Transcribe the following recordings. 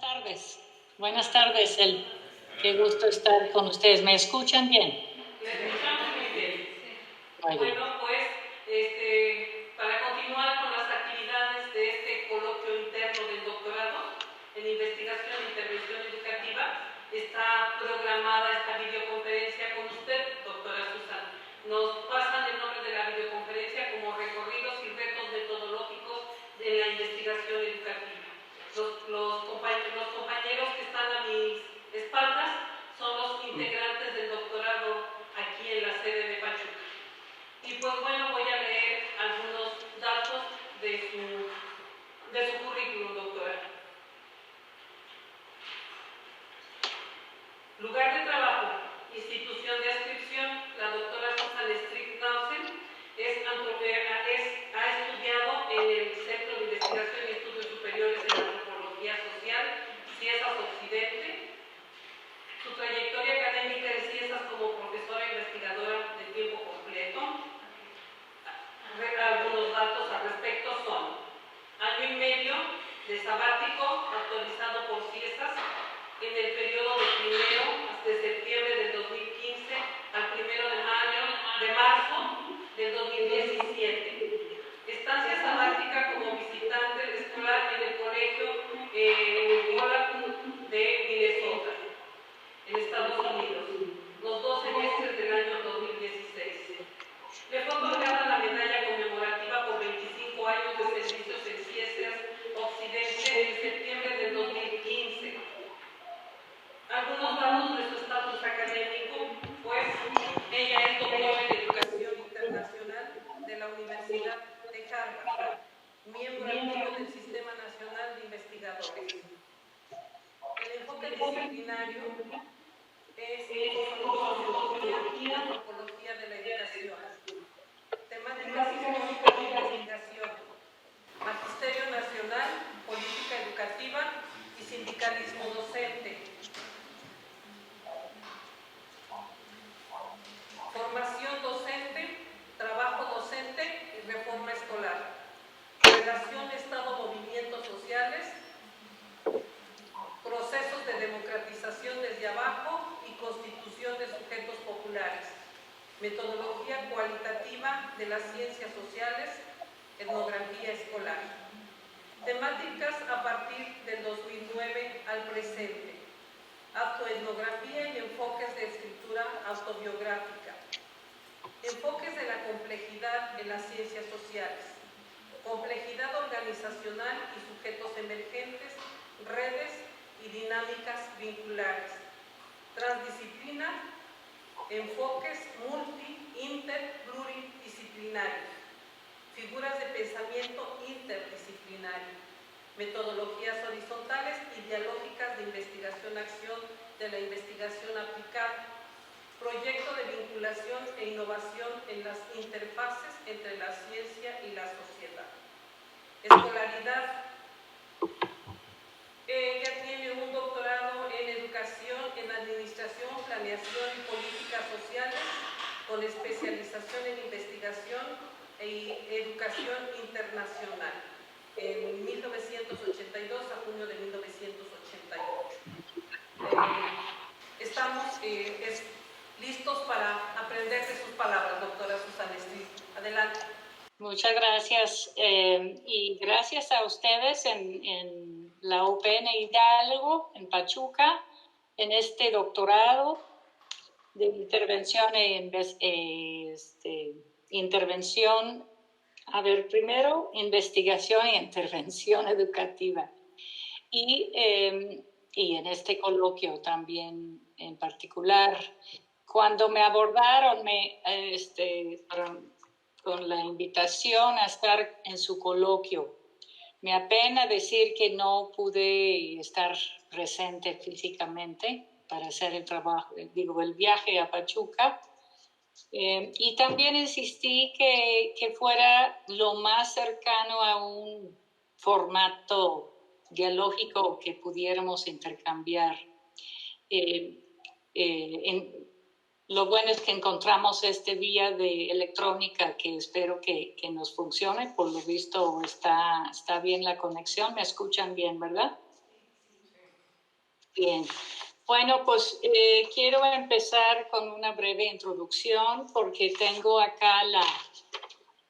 tardes. Buenas tardes. Qué gusto estar con ustedes. ¿Me escuchan bien? Les escuchamos muy bien. Muy bien. Bueno, pues para continuar con las actividades de este coloquio interno del doctorado en investigación e intervención educativa, está programada esta videoconferencia con usted, doctora Susana. Nos pasan el nombre de la videoconferencia como recorridos y retos metodológicos de la investigación educativa. Los compañeros que están a mis espaldas son los integrantes del doctorado aquí en la sede de Pachuca. Y pues bueno, voy a leer algunos datos de su currículum, doctora. Lugar de trabajo, institución de adscripción, la doctora Susan Stricknausen ha estudiado en el Centro de Investigación y Estudios Superiores en Antropología Social, CIESAS Occidente. Su trayectoria académica en CIESAS como profesora investigadora de tiempo completo. Algunos datos al respecto son: año y medio de sabático autorizado por CIESAS en el periodo de septiembre del 2015 al 1 de marzo del 2017. Estancia sabática como visitante escolar en el colegio Holyoke de Minnesota, en Estados Unidos, los 2 semestres del año 2016. Le fue otorgada la medalla conmemorativa por 25 años de servicios en CIESAS Occidente en septiembre del 2015. Algunos datos de su estatus académico, pues ella es doctora en Educación Internacional de la Universidad de Harvard, miembro activo del Sistema Nacional de Investigadores. El enfoque disciplinario es sociología, antropología de la educación, temáticas históricas de investigación, magisterio nacional, política educativa y sindicalismo docente. Formación docente, trabajo docente y reforma escolar. Relación Estado-movimientos sociales, procesos de democratización desde abajo y constitución de sujetos populares. Metodología cualitativa de las ciencias sociales, etnografía escolar. Temáticas a partir del 2009 al presente. Autoetnografía y enfoques de escritura autobiográfica. Enfoques de la complejidad en las ciencias sociales. Complejidad organizacional y sujetos emergentes, redes y dinámicas vinculares. Transdisciplina, enfoques multi, inter, pluridisciplinarios. Figuras de pensamiento interdisciplinario. Metodologías horizontales y dialógicas de investigación-acción de la investigación aplicada. Proyecto de vinculación e innovación en las interfaces entre la ciencia y la sociedad. Escolaridad. Ella tiene un doctorado en educación, en administración, planeación y políticas sociales, con especialización en investigación e educación internacional, en 1982 a junio de 1988. Estamos listos para aprender de sus palabras, doctora Susana Strick. Adelante. Muchas gracias y gracias a ustedes en la UPN Hidalgo, en Pachuca, en este doctorado de intervención primero investigación e intervención educativa y en este coloquio también en particular. Cuando me abordaron con la invitación a estar en su coloquio, me apena decir que no pude estar presente físicamente para hacer el viaje a Pachuca. Y también insistí que fuera lo más cercano a un formato dialógico que pudiéramos intercambiar. Lo bueno es que encontramos este vía de electrónica que espero que nos funcione. Por lo visto está bien la conexión. ¿Me escuchan bien, verdad? Bien. Bueno, pues quiero empezar con una breve introducción porque tengo acá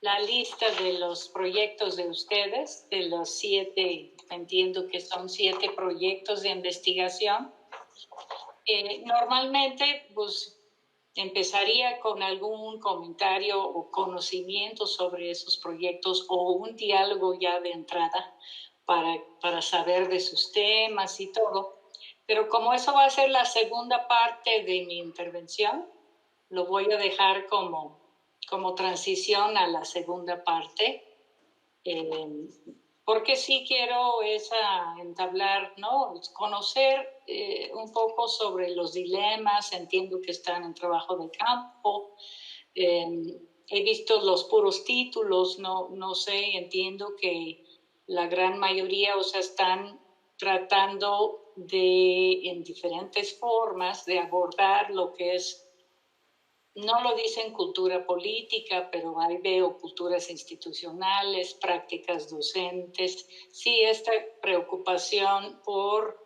la lista de los proyectos de ustedes, de los 7, entiendo que son 7 proyectos de investigación. Normalmente, pues, empezaría con algún comentario o conocimiento sobre esos proyectos o un diálogo ya de entrada para saber de sus temas y todo. Pero como eso va a ser la segunda parte de mi intervención, lo voy a dejar como transición a la segunda parte. Porque sí quiero entablar, ¿no? Conocer un poco sobre los dilemas, entiendo que están en trabajo de campo, he visto los puros títulos, no sé, entiendo que la gran mayoría, o sea, están tratando en diferentes formas, de abordar lo que es, no lo dicen cultura política, pero ahí veo culturas institucionales, prácticas docentes. Sí, esta preocupación por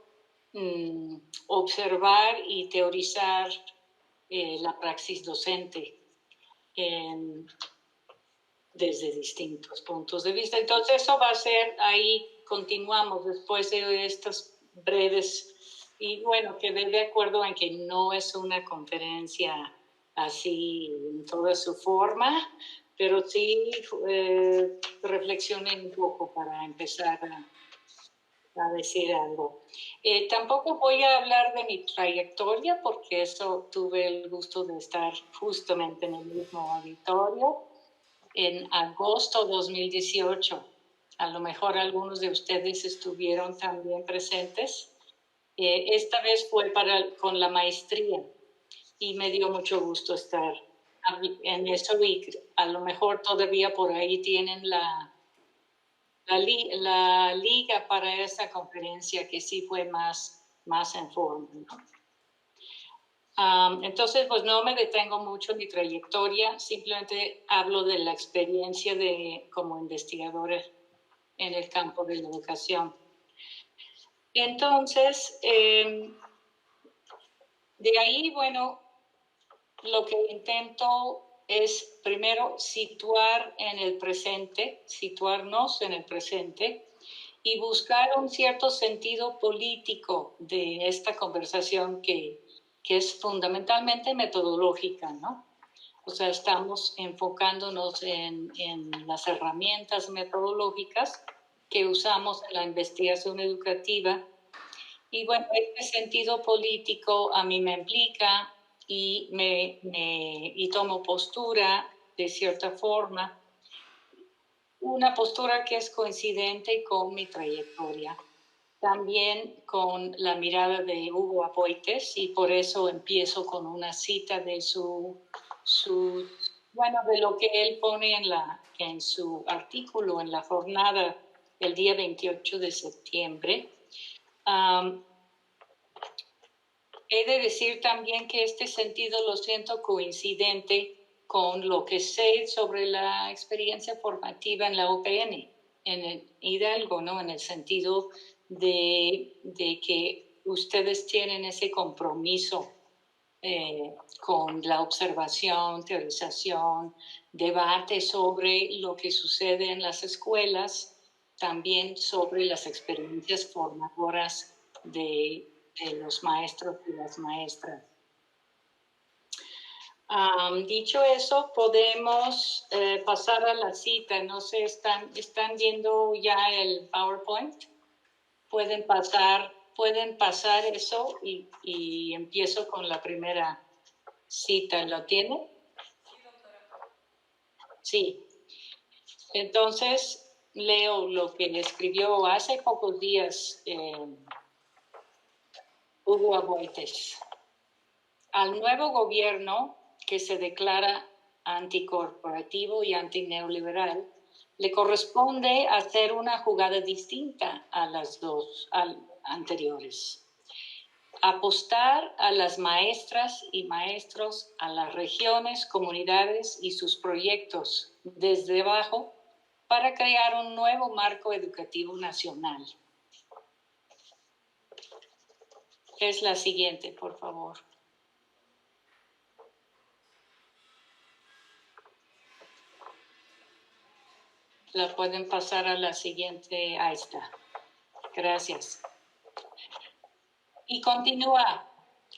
observar y teorizar la praxis docente desde distintos puntos de vista. Entonces, eso va a ser, ahí continuamos después de estas breves, y bueno, quedé de acuerdo en que no es una conferencia así en toda su forma, pero sí reflexionen un poco para empezar a decir algo. Tampoco voy a hablar de mi trayectoria porque eso tuve el gusto de estar justamente en el mismo auditorio en agosto 2018. A lo mejor algunos de ustedes estuvieron también presentes. Esta vez fue con la maestría y me dio mucho gusto estar en eso y a lo mejor todavía por ahí tienen la liga para esa conferencia que sí fue más en forma, ¿no? Entonces, pues no me detengo mucho en mi trayectoria, simplemente hablo de la experiencia como investigadora en el campo de la educación. Entonces, de ahí, bueno, lo que intento es primero situarnos en el presente y buscar un cierto sentido político de esta conversación que es fundamentalmente metodológica, ¿no? O sea, estamos enfocándonos en las herramientas metodológicas que usamos en la investigación educativa. Y bueno, este sentido político a mí me implica y tomo postura de cierta forma, una postura que es coincidente con mi trayectoria, también con la mirada de Hugo Aboites, y por eso empiezo con una cita de de lo que él pone en su artículo en la jornada el día 28 de septiembre. He de decir también que este sentido lo siento coincidente con lo que sé sobre la experiencia formativa en la UPN, en el Hidalgo, ¿no? En el sentido de que ustedes tienen ese compromiso con la observación, teorización, debate sobre lo que sucede en las escuelas, también sobre las experiencias formadoras de los maestros y las maestras. Dicho eso, podemos pasar a la cita. No sé, ¿están viendo ya el PowerPoint? Pueden pasar eso y empiezo con la primera cita. ¿Lo tiene? Sí, doctora. Sí. Entonces, leo lo que escribió hace pocos días Hugo Aboites. Al nuevo gobierno que se declara anticorporativo y antineoliberal, le corresponde hacer una jugada distinta a las dos anteriores. Apostar a las maestras y maestros, a las regiones, comunidades y sus proyectos desde abajo para crear un nuevo marco educativo nacional. Es la siguiente, por favor. La pueden pasar a la siguiente. Ahí está. Gracias. Y continúa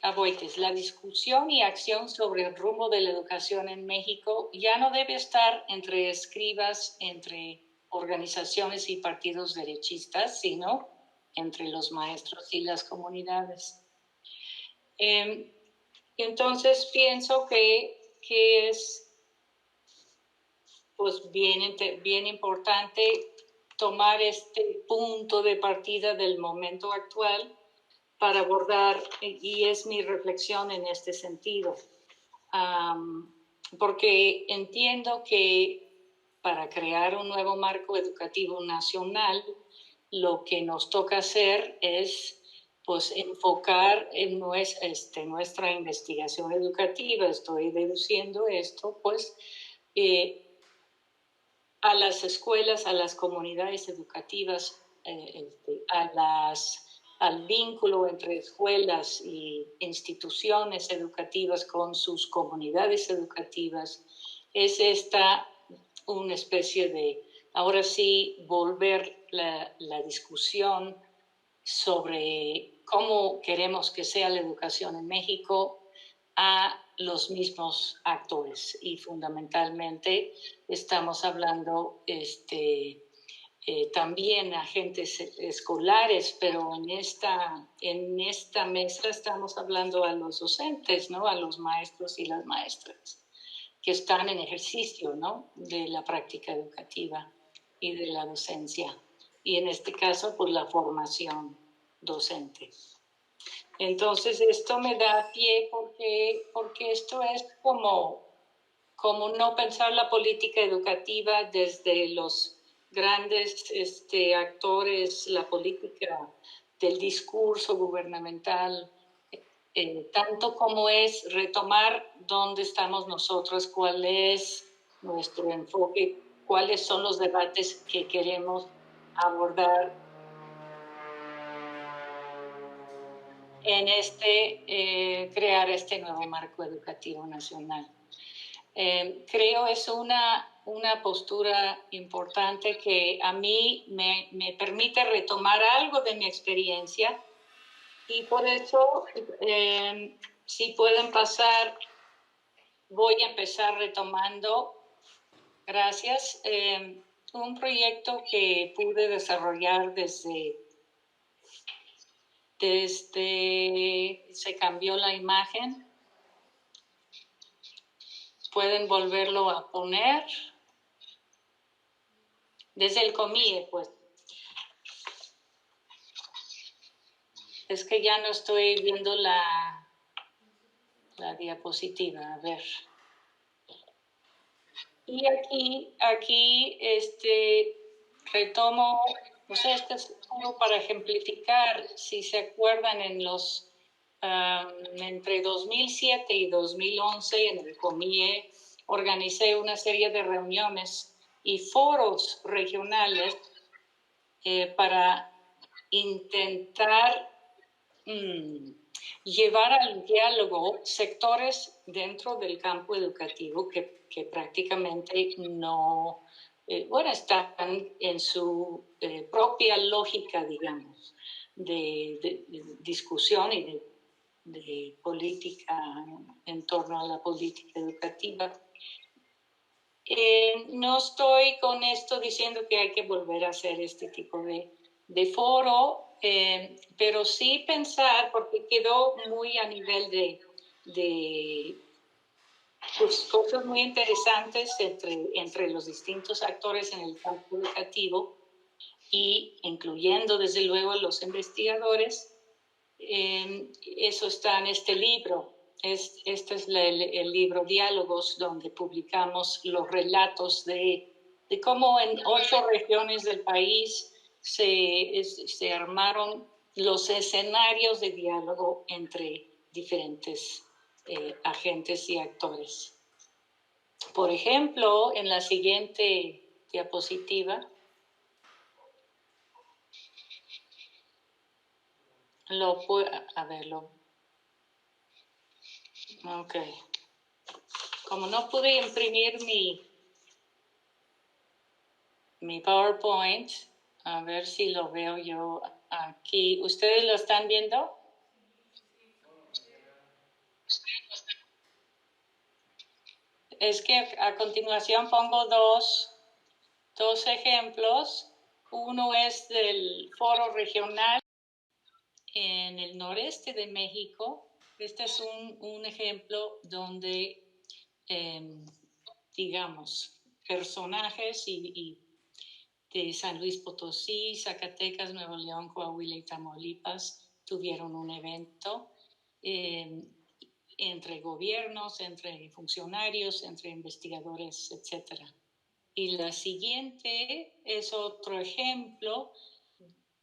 Aboites. La discusión y acción sobre el rumbo de la educación en México ya no debe estar entre escribas, entre organizaciones y partidos derechistas, sino entre los maestros y las comunidades. Entonces pienso que es pues bien importante tomar este punto de partida del momento actual para abordar, y es mi reflexión en este sentido, porque entiendo que para crear un nuevo marco educativo nacional, lo que nos toca hacer es pues enfocar en nuestra investigación educativa. Estoy deduciendo esto, pues, a las escuelas, a las comunidades educativas, al vínculo entre escuelas y instituciones educativas con sus comunidades educativas, es esta una especie de, ahora sí, volver la discusión sobre cómo queremos que sea la educación en México a los mismos actores, y fundamentalmente estamos hablando también agentes escolares, pero en esta mesa estamos hablando a los docentes, ¿no? A los maestros y las maestras que están en ejercicio, ¿no? De la práctica educativa y de la docencia, y en este caso pues la formación docente. Entonces esto me da pie porque esto es como no pensar la política educativa desde los grandes actores, la política del discurso gubernamental, tanto como es retomar dónde estamos nosotros, cuál es nuestro enfoque, cuáles son los debates que queremos abordar en crear este nuevo marco educativo nacional. Creo es una postura importante que a mí me permite retomar algo de mi experiencia, y por eso, si pueden pasar, voy a empezar retomando, gracias, un proyecto que pude desarrollar desde se cambió la imagen. Pueden volverlo a poner desde el COMIE, pues. Es que ya no estoy viendo la diapositiva, a ver. Y aquí retomo, o sea, esto es solo para ejemplificar, si se acuerdan, entre 2007 y 2011 en el COMIE organicé una serie de reuniones y foros regionales para intentar llevar al diálogo sectores dentro del campo educativo que prácticamente no, están en su propia lógica, digamos, de discusión y de política en torno a la política educativa. No estoy con esto diciendo que hay que volver a hacer este tipo de foro, pero sí pensar, porque quedó muy a nivel de pues, cosas muy interesantes entre los distintos actores en el campo educativo, y incluyendo desde luego a los investigadores. Eso está en este libro. Este es el libro Diálogos, donde publicamos los relatos de cómo en 8 regiones del país se armaron los escenarios de diálogo entre diferentes agentes y actores. Por ejemplo, en la siguiente diapositiva, a verlo. Ok. Como no pude imprimir mi PowerPoint, a ver si lo veo yo aquí. ¿Ustedes lo están viendo? Es que a continuación pongo dos ejemplos. Uno es del foro regional en el noreste de México. Este es un ejemplo donde, digamos, personajes y de San Luis Potosí, Zacatecas, Nuevo León, Coahuila y Tamaulipas tuvieron un evento entre gobiernos, entre funcionarios, entre investigadores, etc. Y la siguiente es otro ejemplo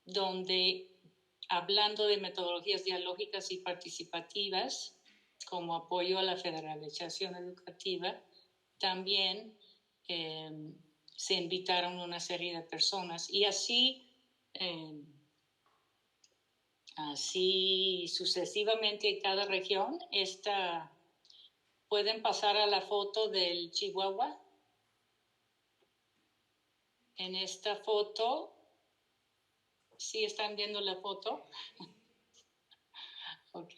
donde, hablando de metodologías dialógicas y participativas como apoyo a la federalización educativa, también se invitaron una serie de personas y así sucesivamente en cada región. Pueden pasar a la foto del Chihuahua. En esta foto, ¿sí están viendo la foto? Ok.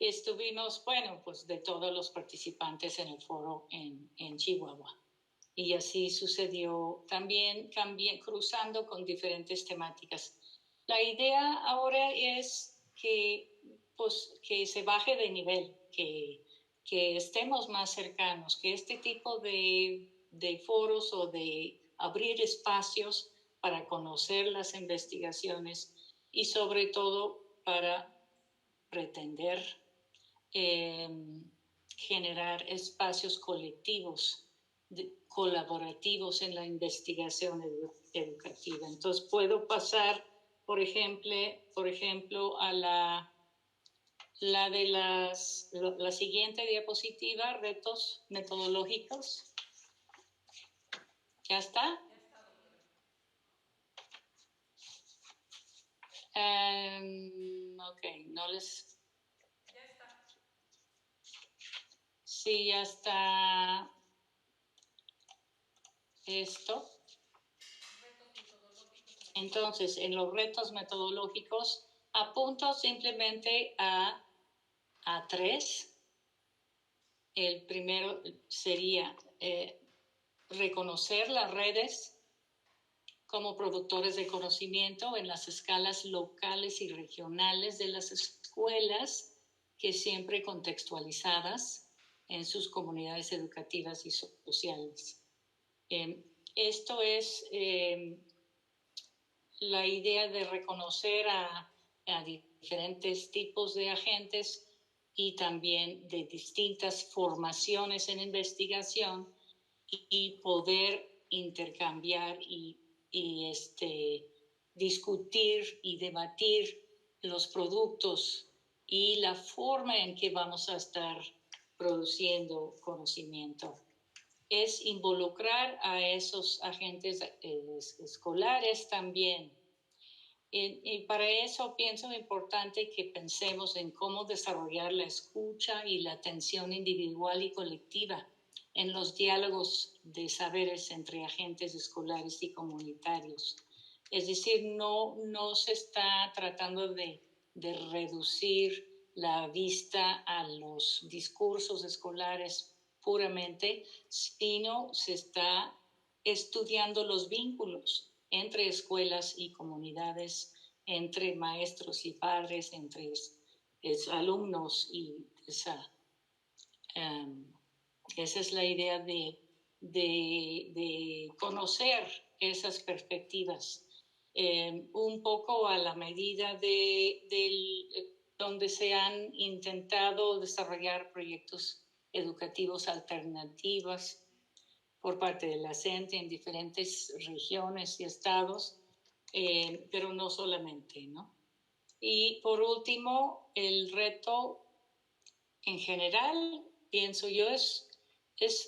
Estuvimos, bueno, pues de todos los participantes en el foro en Chihuahua. Y así sucedió también cruzando con diferentes temáticas. La idea ahora es que se baje de nivel, que estemos más cercanos, que este tipo de foros o de abrir espacios para conocer las investigaciones y sobre todo para pretender generar espacios colectivos, colaborativos en la investigación educativa. Entonces puedo pasar, por ejemplo, a la siguiente diapositiva, retos metodológicos. ¿Ya está? Ok, no les... Ya está. Sí, ya está esto. Entonces, en los retos metodológicos, apunto simplemente a tres. El primero sería reconocer las redes como productores de conocimiento en las escalas locales y regionales de las escuelas, que siempre contextualizadas en sus comunidades educativas y sociales. Esto es la idea de reconocer a diferentes tipos de agentes y también de distintas formaciones en investigación y poder intercambiar y discutir y debatir los productos y la forma en que vamos a estar produciendo conocimiento. Es involucrar a esos agentes escolares también. Y para eso pienso importante que pensemos en cómo desarrollar la escucha y la atención individual y colectiva en los diálogos de saberes entre agentes escolares y comunitarios. Es decir, no se está tratando de reducir la vista a los discursos escolares puramente, sino se está estudiando los vínculos entre escuelas y comunidades, entre maestros y padres, entre alumnos, y esa es la idea de conocer esas perspectivas, un poco a la medida donde se han intentado desarrollar proyectos educativos alternativos por parte de la CENTE en diferentes regiones y estados, pero no solamente, ¿no? Y por último, el reto en general, pienso yo, es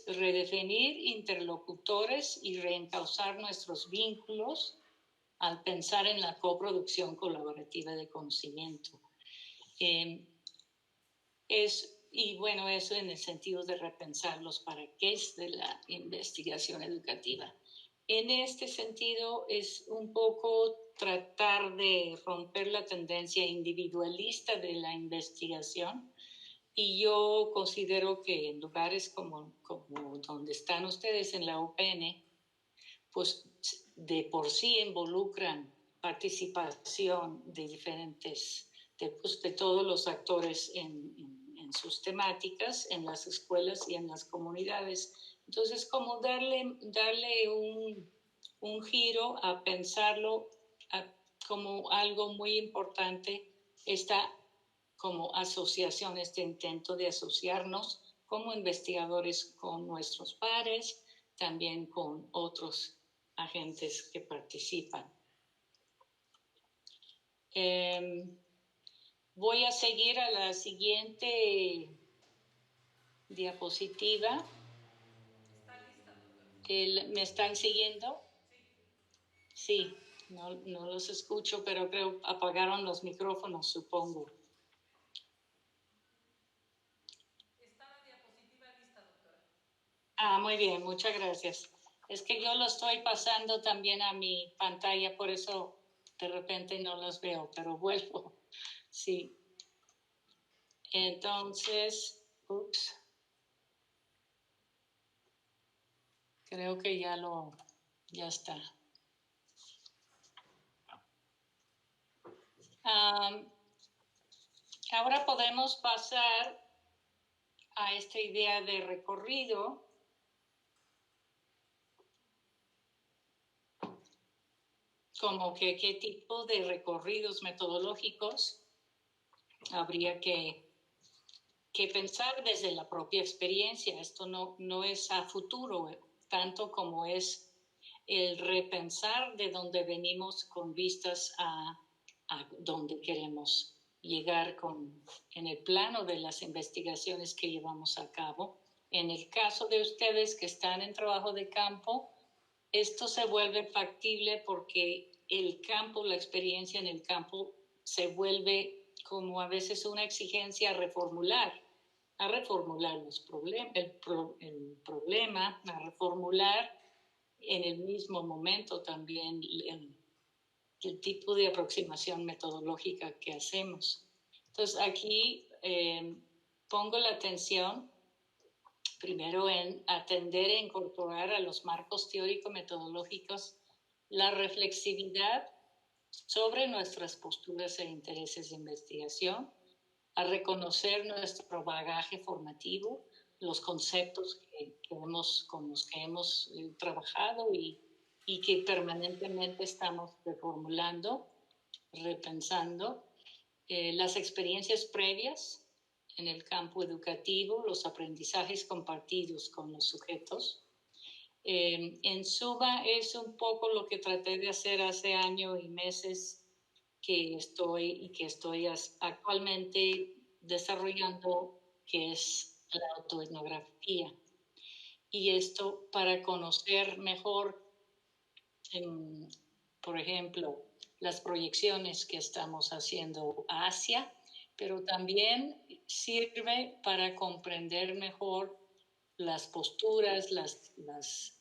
redefinir interlocutores y reencauzar nuestros vínculos al pensar en la coproducción colaborativa de conocimiento. Y bueno, eso en el sentido de repensar los para qué de la investigación educativa. En este sentido es un poco tratar de romper la tendencia individualista de la investigación, y yo considero que en lugares como donde están ustedes en la UPN, pues de por sí involucran participación de diferentes, de todos los actores en sus temáticas, en las escuelas y en las comunidades. Entonces, como darle un giro a pensarlo como algo muy importante, esta como asociación, este intento de asociarnos como investigadores con nuestros pares, también con otros agentes que participan. Voy a seguir a la siguiente diapositiva. ¿Está lista, doctora? ¿Me están siguiendo? Sí. Sí, no los escucho, pero creo apagaron los micrófonos, supongo. Está la diapositiva lista, doctora. Ah, muy bien, muchas gracias. Es que yo lo estoy pasando también a mi pantalla, por eso de repente no los veo, pero vuelvo. Sí. Entonces, creo que ya está. Ahora podemos pasar a esta idea de recorrido. Como que qué tipo de recorridos metodológicos habría que pensar desde la propia experiencia. Esto no es a futuro, tanto como es el repensar de dónde venimos con vistas a dónde queremos llegar en el plano de las investigaciones que llevamos a cabo. En el caso de ustedes que están en trabajo de campo, esto se vuelve factible porque el campo, la experiencia en el campo, se vuelve como a veces una exigencia a reformular los problemas, el problema, a reformular en el mismo momento también el tipo de aproximación metodológica que hacemos. Entonces aquí pongo la atención primero en atender e incorporar a los marcos teórico-metodológicos la reflexividad sobre nuestras posturas e intereses de investigación, a reconocer nuestro bagaje formativo, los conceptos con los que hemos trabajado y que permanentemente estamos reformulando, repensando, las experiencias previas en el campo educativo, los aprendizajes compartidos con los sujetos. En suma, es un poco lo que traté de hacer hace año y meses que estoy actualmente desarrollando, que es la autoetnografía. Y esto para conocer mejor, por ejemplo, las proyecciones que estamos haciendo hacia, pero también sirve para comprender mejor las posturas, las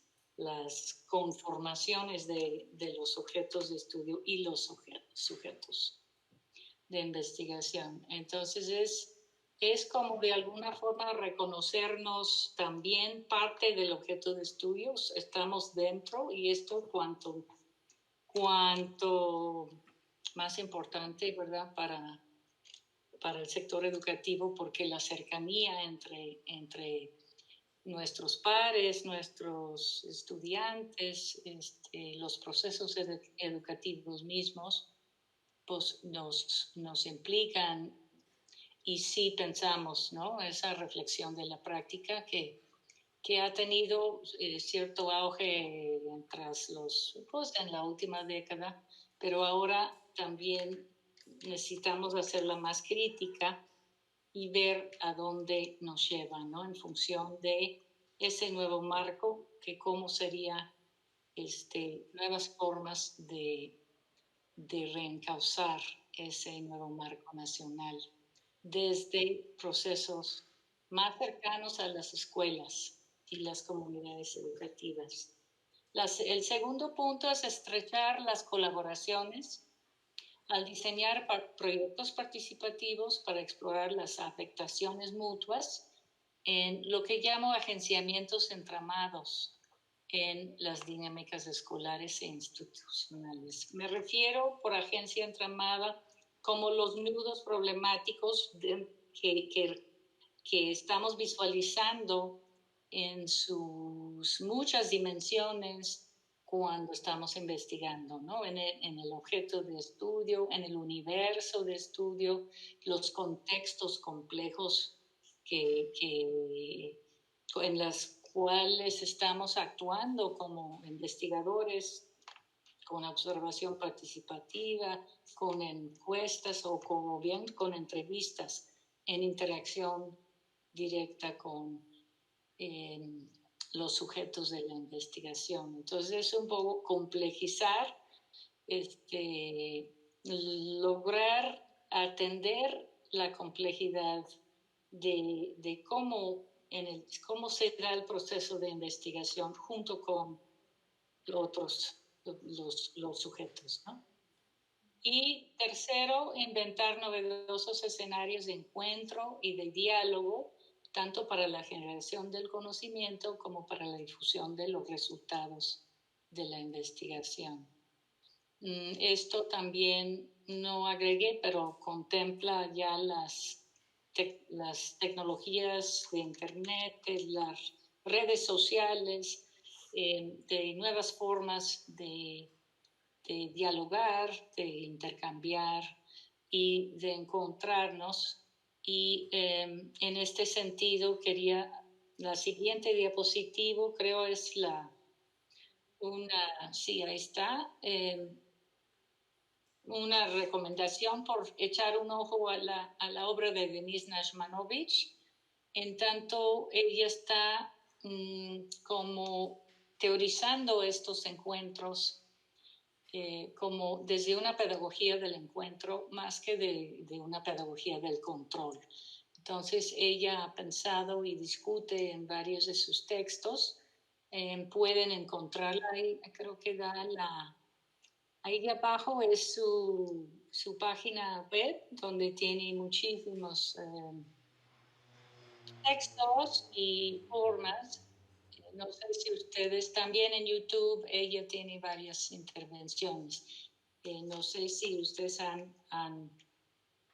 conformaciones de los sujetos de estudio y los sujetos de investigación. Entonces es como de alguna forma reconocernos también parte del objeto de estudios, estamos dentro, y esto cuanto más importante, ¿verdad?, para el sector educativo, porque la cercanía entre nuestros pares, nuestros estudiantes, los procesos educativos mismos, pues nos implican, y sí pensamos, ¿no?, esa reflexión de la práctica que ha tenido cierto auge en la última década, pero ahora también necesitamos hacerla más crítica y ver a dónde nos lleva, ¿no?, en función de ese nuevo marco, que cómo sería nuevas formas de de reencauzar ese nuevo marco nacional desde procesos más cercanos a las escuelas y las comunidades educativas. El segundo punto es estrechar las colaboraciones al diseñar proyectos participativos para explorar las afectaciones mutuas en lo que llamo agenciamientos entramados en las dinámicas escolares e institucionales. Me refiero por agencia entramada como los nudos problemáticos que estamos visualizando en sus muchas dimensiones cuando estamos investigando, ¿no? En el objeto de estudio, en el universo de estudio, los contextos complejos en los cuales estamos actuando como investigadores, con observación participativa, con encuestas o como bien con entrevistas en interacción directa con los sujetos de la investigación. Entonces es un poco complejizar, lograr atender la complejidad de cómo se da el proceso de investigación junto con los sujetos, ¿no? Y tercero, inventar novedosos escenarios de encuentro y de diálogo, tanto para la generación del conocimiento como para la difusión de los resultados de la investigación. Esto también no agregué, pero contempla ya las tecnologías de Internet, las redes sociales, de nuevas formas de dialogar, de intercambiar y de encontrarnos. Y en este sentido la siguiente diapositiva creo es sí, ahí está, una recomendación por echar un ojo a la obra de Denise Nashmanovich, en tanto ella está como teorizando estos encuentros como desde una pedagogía del encuentro más que de una pedagogía del control. Entonces ella ha pensado y discute en varios de sus textos, pueden encontrarla ahí, creo que ahí abajo es su página web, donde tiene muchísimos textos y formas. No sé si ustedes también en YouTube, ella tiene varias intervenciones. No sé si ustedes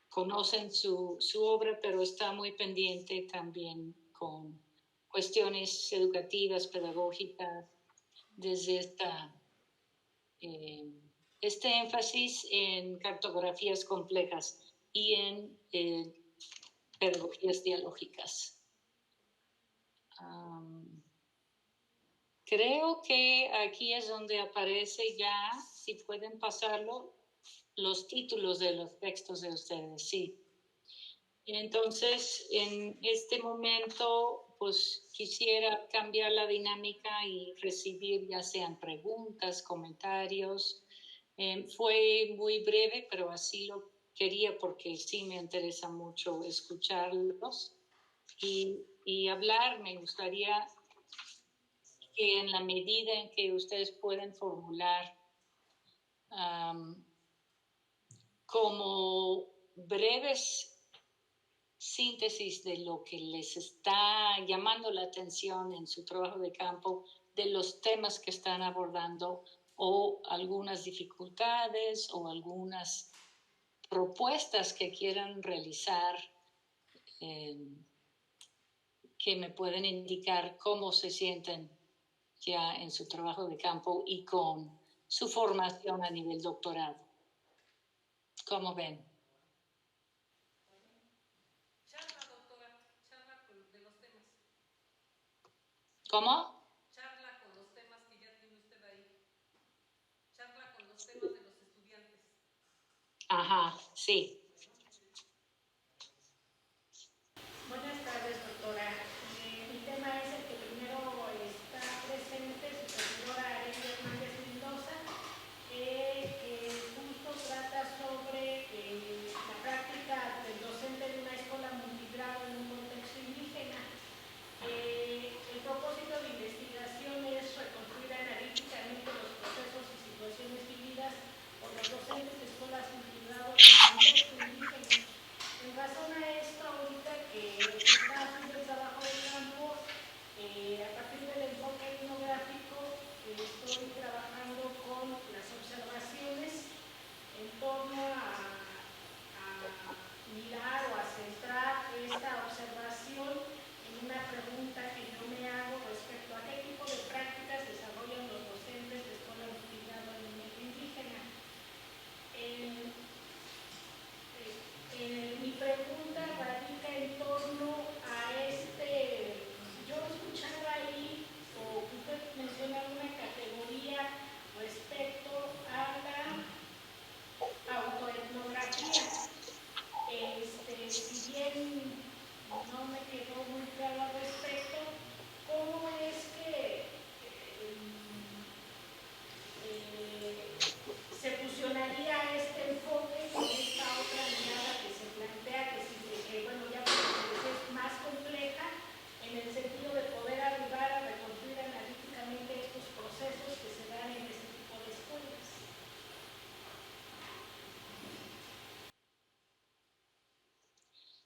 conocen su obra, pero está muy pendiente también con cuestiones educativas, pedagógicas, desde este énfasis en cartografías complejas y en pedagogías dialógicas. Creo que aquí es donde aparece ya, si pueden pasarlo, los títulos de los textos de ustedes, sí. Entonces, en este momento, pues quisiera cambiar la dinámica y recibir ya sean preguntas, comentarios. Fue muy breve, pero así lo quería porque sí me interesa mucho escucharlos y hablar. Me gustaría que en la medida en que ustedes pueden formular como breves síntesis de lo que les está llamando la atención en su trabajo de campo, de los temas que están abordando o algunas dificultades o algunas propuestas que quieran realizar, que me pueden indicar cómo se sienten ya en su trabajo de campo y con su formación a nivel doctorado. ¿Cómo ven? Charla, doctora, charla de los temas. ¿Cómo? Charla con los temas que ya tiene usted ahí. Charla con los temas de los estudiantes. Ajá, sí. Buenas tardes, doctora. Mi tema es el que primero está presente, su profesora Arely Hernández Mendoza, que justo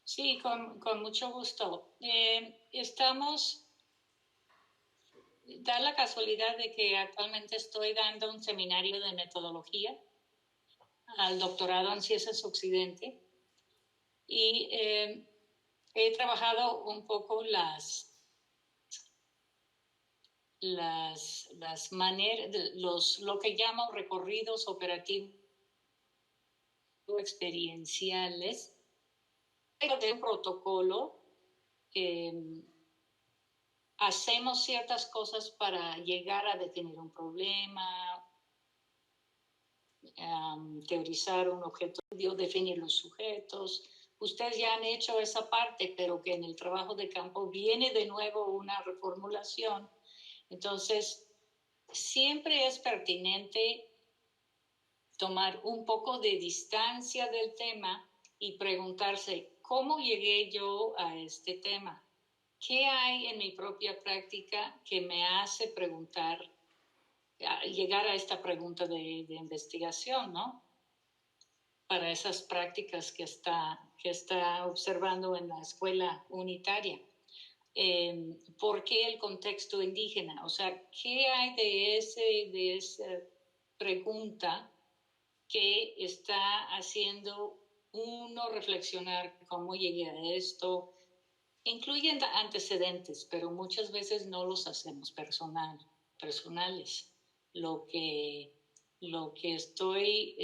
Sí, con mucho gusto. Da la casualidad de que actualmente estoy dando un seminario de metodología al doctorado en Ciencias Occidente y he trabajado un poco las maneras, lo que llamo recorridos operativos experienciales de un protocolo. Hacemos ciertas cosas para llegar a definir un problema, teorizar un objeto, definir los sujetos. Ustedes ya han hecho esa parte, pero que en el trabajo de campo viene de nuevo una reformulación. Entonces, siempre es pertinente tomar un poco de distancia del tema y preguntarse, ¿cómo llegué yo a este tema? ¿Qué hay en mi propia práctica que me hace llegar a esta pregunta de investigación, ¿no? Para esas prácticas que está observando en la escuela unitaria. ¿Por qué el contexto indígena? O sea, ¿qué hay de esa pregunta que está haciendo uno reflexionar cómo llegué a esto? Incluyen antecedentes, pero muchas veces no los hacemos personales. Lo que estoy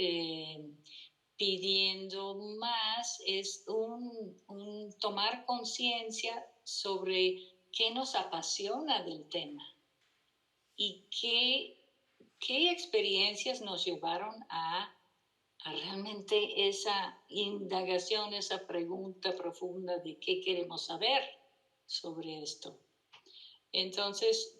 pidiendo más es un tomar conciencia sobre qué nos apasiona del tema y qué experiencias nos llevaron a realmente esa indagación, esa pregunta profunda de qué queremos saber sobre esto. Entonces,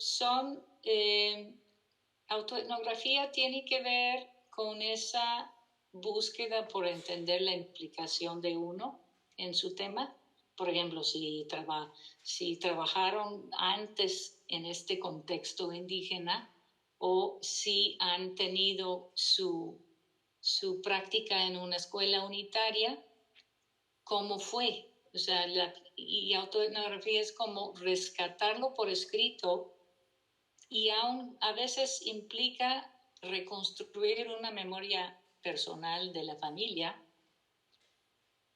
autoetnografía tiene que ver con esa búsqueda por entender la implicación de uno en su tema. Por ejemplo, si trabajaron antes en este contexto indígena o si han tenido su práctica en una escuela unitaria, ¿cómo fue? O sea, y autoetnografía es como rescatarlo por escrito y aún a veces implica reconstruir una memoria personal de la familia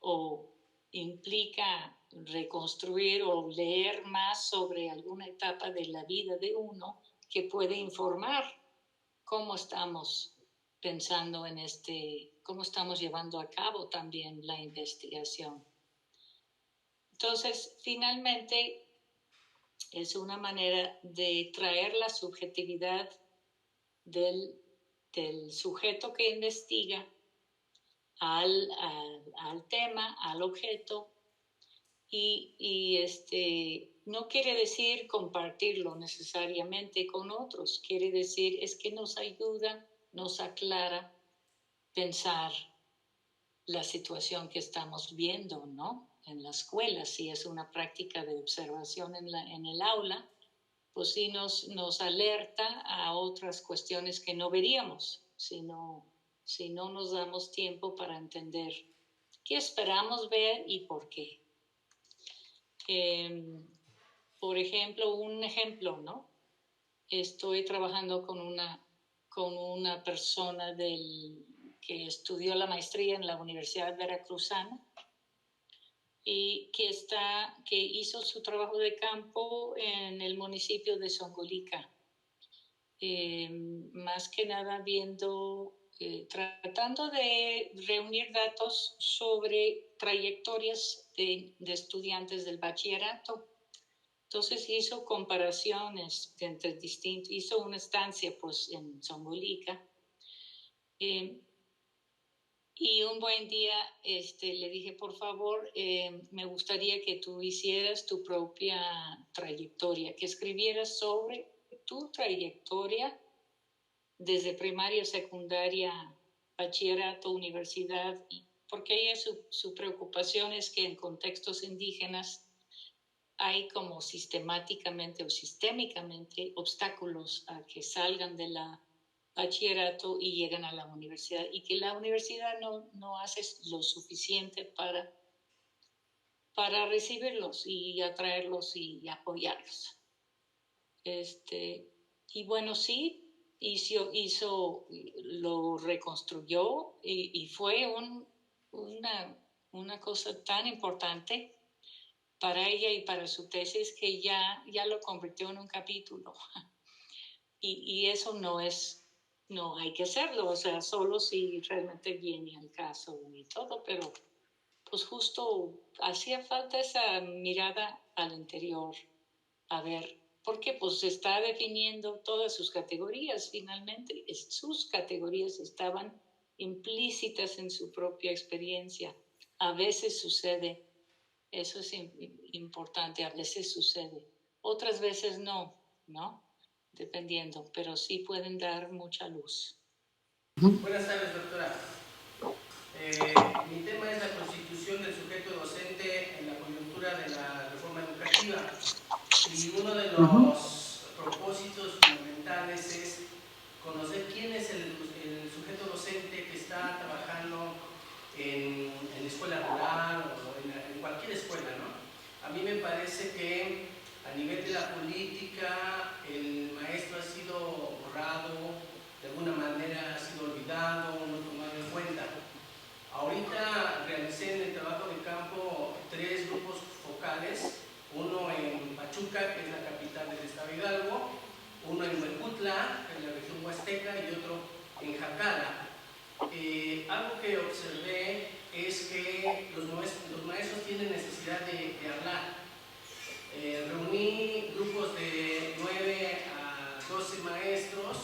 o implica reconstruir o leer más sobre alguna etapa de la vida de uno que puede informar cómo estamos pensando cómo estamos llevando a cabo también la investigación. Entonces, finalmente, es una manera de traer la subjetividad del sujeto que investiga al tema, al objeto, y no quiere decir compartirlo necesariamente con otros, quiere decir es que nos ayuda, nos aclara pensar la situación que estamos viendo, ¿no? En la escuela, si es una práctica de observación en el aula, pues sí nos alerta a otras cuestiones que no veríamos si no nos damos tiempo para entender qué esperamos ver y por qué. Por ejemplo, ¿no? Estoy trabajando con una persona que estudió la maestría en la Universidad Veracruzana y que hizo su trabajo de campo en el municipio de Zongolica. Más que nada tratando de reunir datos sobre trayectorias de estudiantes del bachillerato. Entonces hizo comparaciones entre distintos, hizo una estancia pues en Zongolica. Y un buen día le dije, por favor, me gustaría que tú hicieras tu propia trayectoria, que escribieras sobre tu trayectoria desde primaria, secundaria, bachillerato, universidad, porque ella su preocupación es que en contextos indígenas hay como sistemáticamente o sistémicamente obstáculos a que salgan de la bachillerato y llegan a la universidad y que la universidad no hace lo suficiente para para recibirlos y atraerlos y apoyarlos. Y bueno, sí, lo reconstruyó y fue una cosa tan importante para ella y para su tesis que ya lo convirtió en un capítulo. Y eso no hay que hacerlo, o sea, solo si realmente viene al caso y todo, pero pues justo hacía falta esa mirada al interior, a ver, porque pues se está definiendo todas sus categorías finalmente, sus categorías estaban implícitas en su propia experiencia. A veces sucede, eso es importante, a veces sucede, otras veces no, dependiendo, pero sí pueden dar mucha luz. Buenas tardes, doctora. Mi tema es la constitución del sujeto docente en la coyuntura de la reforma educativa. Y uno de los propósitos fundamentales es conocer quién es el sujeto docente que está trabajando en la escuela rural o en cualquier escuela, ¿no? A mí me parece que a nivel de la política el maestro ha sido borrado, de alguna manera ha sido olvidado, no tomado en cuenta. Ahorita realicé en el trabajo de campo 3 grupos focales, uno en Pachuca, que es la capital del estado Hidalgo, uno en Huejutla, en la región Huasteca, y otro en Jacala. Algo que observé es que los maestros tienen necesidad de hablar. Reuní grupos de 9 a 12 maestros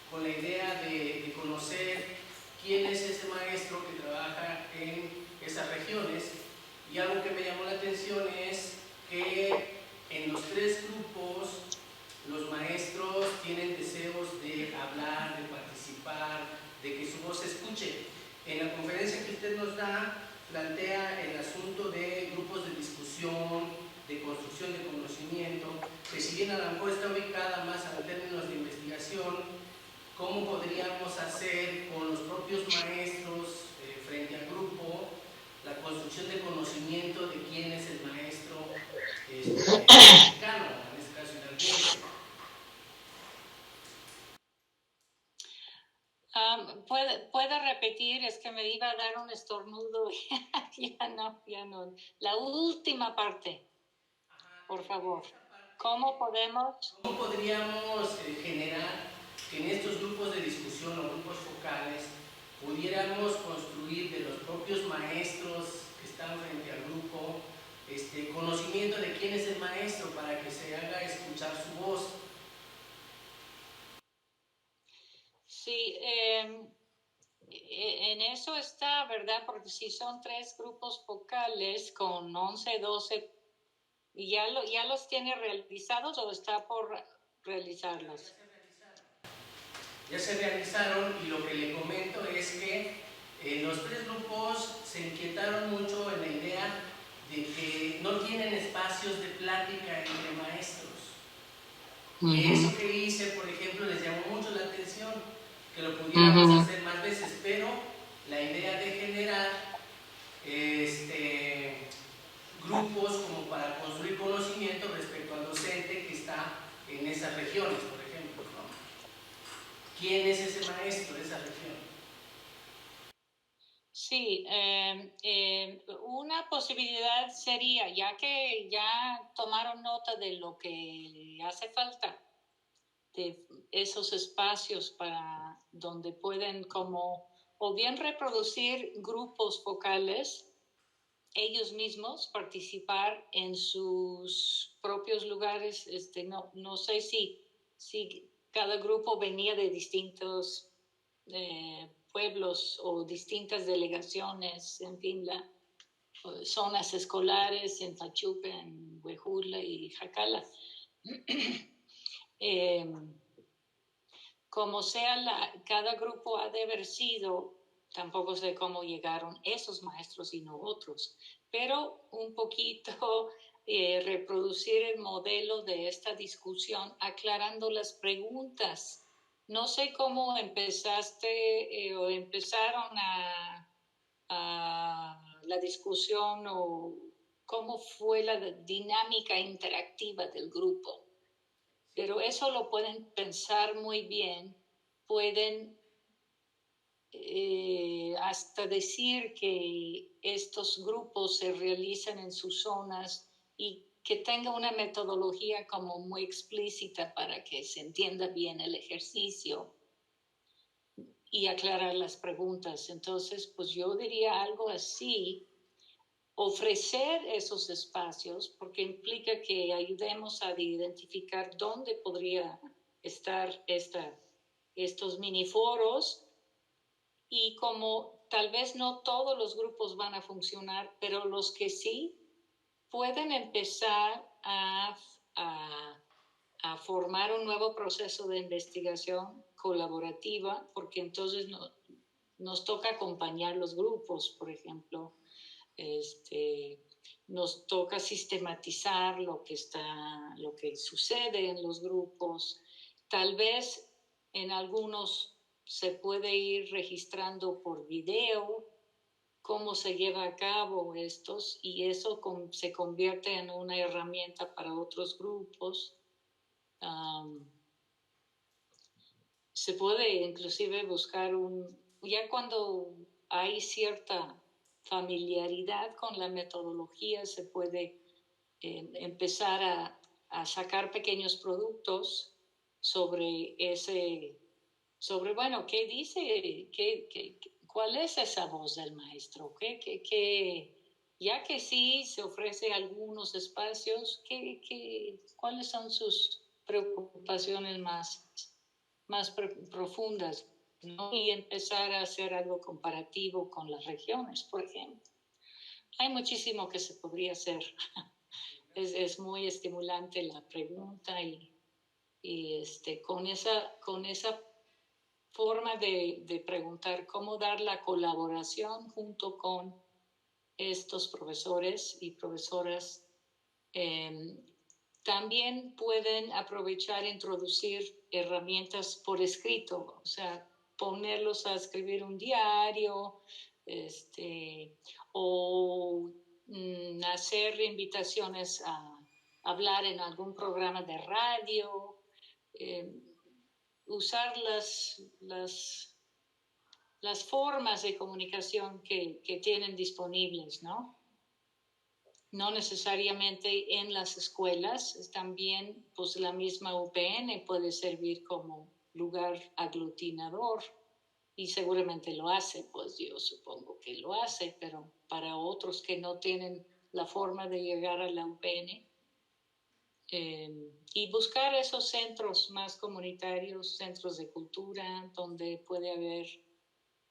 con la idea de conocer quién es ese maestro que trabaja en esas regiones, y algo que me llamó la atención es que en los 3 grupos los maestros tienen deseos de hablar, de participar, de que su voz se escuche. En la conferencia que usted nos da, plantea el asunto de grupos de discusión, de construcción de conocimiento, que si bien a lo mejor está ubicada más a términos de investigación, ¿cómo podríamos hacer con los propios maestros frente al grupo la construcción de conocimiento de quién es el maestro mexicano, en este caso hidalguense? ¿Puede repetir? Es que me iba a dar un estornudo. Ya no. La última parte, por favor. ¿Cómo podríamos generar que en estos grupos de discusión o grupos focales pudiéramos construir de los propios maestros que están frente al grupo conocimiento de quién es el maestro para que se haga escuchar su voz? Sí, en eso está, ¿verdad? Porque si son 3 grupos focales con 11, 12, ¿ya los tiene realizados o está por realizarlos? Ya se realizaron, y lo que le comento es que los 3 grupos se inquietaron mucho en la idea de que no tienen espacios de plática entre maestros. Y eso que hice, por ejemplo, les llamó mucho la atención, que lo pudiéramos hacer más veces, pero la idea de generar grupos como para construir conocimiento respecto al docente que está en esas regiones, por ejemplo, ¿no? ¿Quién es ese maestro de esa región? Sí, una posibilidad sería, ya que ya tomaron nota de lo que hace falta, de esos espacios para donde pueden como o bien reproducir grupos focales, ellos mismos participar en sus propios lugares. No sé si cada grupo venía de distintos pueblos o distintas delegaciones, en fin, zonas escolares en Pachuca, en Huejutla y Jacala. Como sea, cada grupo ha de haber sido, tampoco sé cómo llegaron esos maestros y no otros, pero un poquito reproducir el modelo de esta discusión, aclarando las preguntas. No sé cómo empezaste o empezaron a la discusión o cómo fue la dinámica interactiva del grupo. Pero eso lo pueden pensar muy bien, pueden hasta decir que estos grupos se realizan en sus zonas y que tenga una metodología como muy explícita para que se entienda bien el ejercicio y aclarar las preguntas. Entonces, pues yo diría algo así, ofrecer esos espacios, porque implica que ayudemos a identificar dónde podría estar estos miniforos, y como tal vez no todos los grupos van a funcionar, pero los que sí pueden empezar a formar un nuevo proceso de investigación colaborativa, porque entonces nos toca acompañar los grupos, por ejemplo. Nos toca sistematizar lo que sucede en los grupos. Tal vez en algunos se puede ir registrando por video cómo se lleva a cabo estos, y eso se convierte en una herramienta para otros grupos. Se puede inclusive buscar ya cuando hay cierta familiaridad con la metodología, se puede empezar a sacar pequeños productos sobre bueno, ¿qué dice? ¿Cuál es esa voz del maestro? Ya que sí se ofrece algunos espacios, ¿cuáles son sus preocupaciones más profundas, ¿no? Y empezar a hacer algo comparativo con las regiones, por ejemplo? Hay muchísimo que se podría hacer. Es muy estimulante la pregunta y con esa forma de preguntar cómo dar la colaboración junto con estos profesores y profesoras, también pueden aprovechar e introducir herramientas por escrito, o sea, ponerlos a escribir un diario, o hacer invitaciones a hablar en algún programa de radio, usar las formas de comunicación que tienen disponibles, ¿no? No necesariamente en las escuelas, también pues la misma UPN puede servir como lugar aglutinador, y seguramente lo hace, pues yo supongo que lo hace, pero para otros que no tienen la forma de llegar a la UPN, y buscar esos centros más comunitarios, centros de cultura, donde puede haber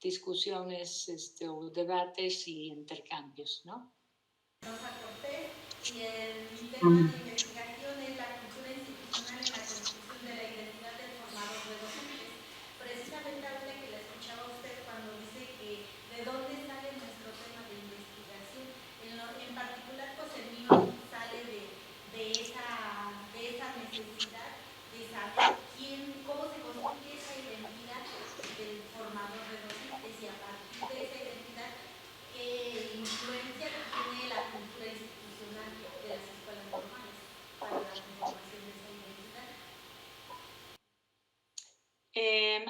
discusiones o debates y intercambios, ¿no? Rosa Cortés, y el tema de investigación es la cultura institucional en la construcción de la identidad del formador de docentes. Precisamente ahorita que la escuchaba usted cuando dice que de dónde sale nuestro tema de investigación, en particular pues el mío sale de esa necesidad de saber cómo se construye esa identidad del formador de docentes, y a partir de esa identidad qué influencia tiene la cultura institucional de las escuelas normales para la conformación de esa identidad.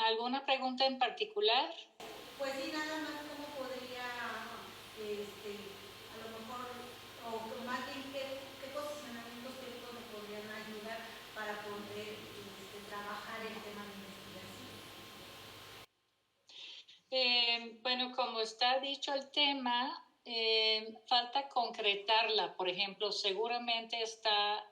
¿Alguna pregunta en particular? Pues sí, nada más cómo podría, a lo mejor, o más bien qué posicionamientos teóricos me podrían ayudar para poder trabajar el tema de investigación. Bueno, como está dicho el tema, falta concretarla. Por ejemplo, seguramente está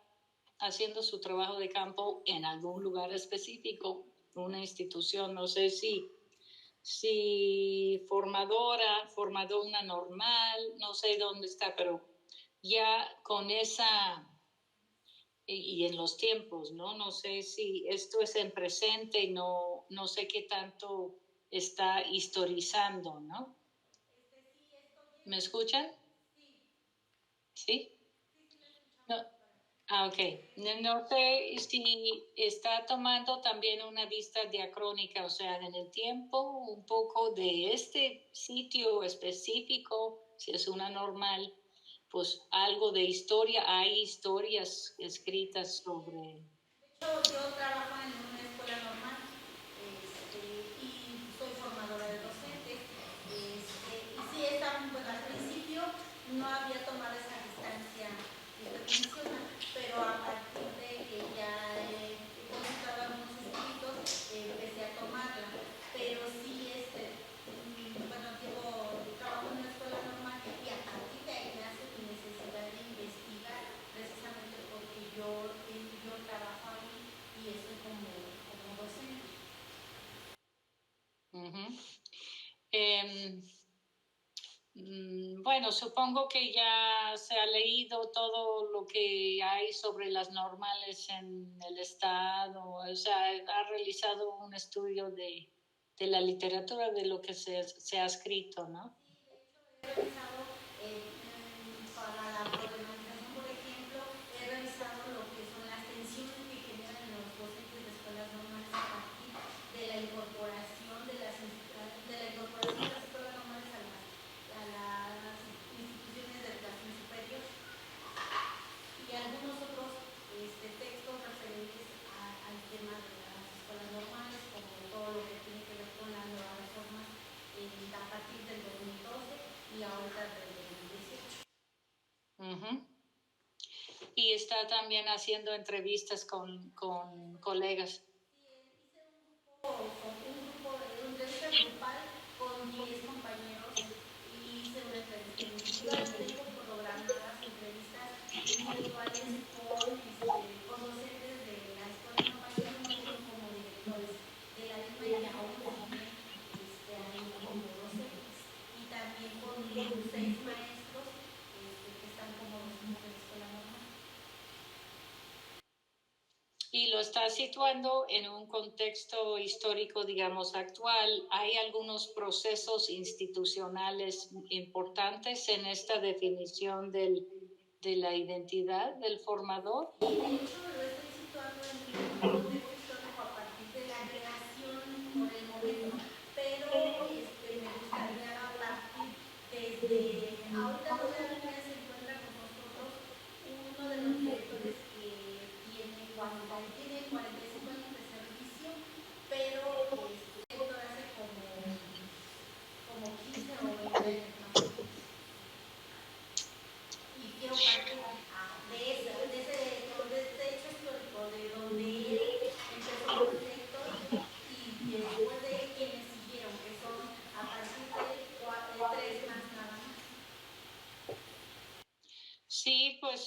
haciendo su trabajo de campo en algún lugar específico, una institución, no sé si formadora normal, no sé dónde está, pero ya con esa, y en los tiempos, ¿no? No sé si esto es en presente, no sé qué tanto está historizando, ¿no? ¿Me escuchan? ¿Sí? No. Ok. No sé si está tomando también una vista diacrónica, o sea, en el tiempo, un poco de este sitio específico, si es una normal, pues algo de historia. Hay historias escritas sobre... De hecho, yo trabajo en una escuela normal y soy formadora de docentes. Y sí, bueno, al principio no había tomado esa distancia que usted menciona, pero a partir de que ya he consultado algunos escritos, empecé a tomarla. Pero sí, bueno, trabajo en una escuela normal y a partir de ahí nace mi necesidad de investigar, precisamente porque yo trabajo ahí y estoy como docente. Bueno, supongo que ya se ha leído todo lo que hay sobre las normales en el Estado, o sea, ha realizado un estudio de la literatura, de lo que se ha escrito, ¿no? Sí, de hecho he revisado para la problematización, por ejemplo, he revisado lo que son las tensiones que generan los docentes de escuelas normales a partir de la incorporación de las escuelas normales a las instituciones de educación superior y algunos otros textos referentes al tema de las escuelas normales, como todo lo que tiene que ver con las nuevas reformas a partir del 2012 y ahorita del 2018. Y está también haciendo entrevistas con colegas. Hice un entrevista grupal con 10 compañeros y hice una entrevista individual. Tengo programadas entrevistas individuales con docentes de la escuela normal que no tienen como directores de la misma y aún siguen ahí como docentes. Y también con 6 maestros que están como docentes de la escuela normal. Y lo está situando en un contexto histórico, digamos, actual. ¿Hay algunos procesos institucionales importantes en esta definición de la identidad del formador? Y de hecho lo estoy situando en un contexto histórico a partir de la creación por el momento, pero me gustaría partir desde ahorita todavía se encuentra con nosotros uno de los directores que tiene 45 años de servicio, pero esto hace como 15 o 20 años más o menos. Y quiero partir de ese hecho histórico, de donde él empezó como director y después de él quienes siguieron, que son a partir de 3 más nada más. Sí, pues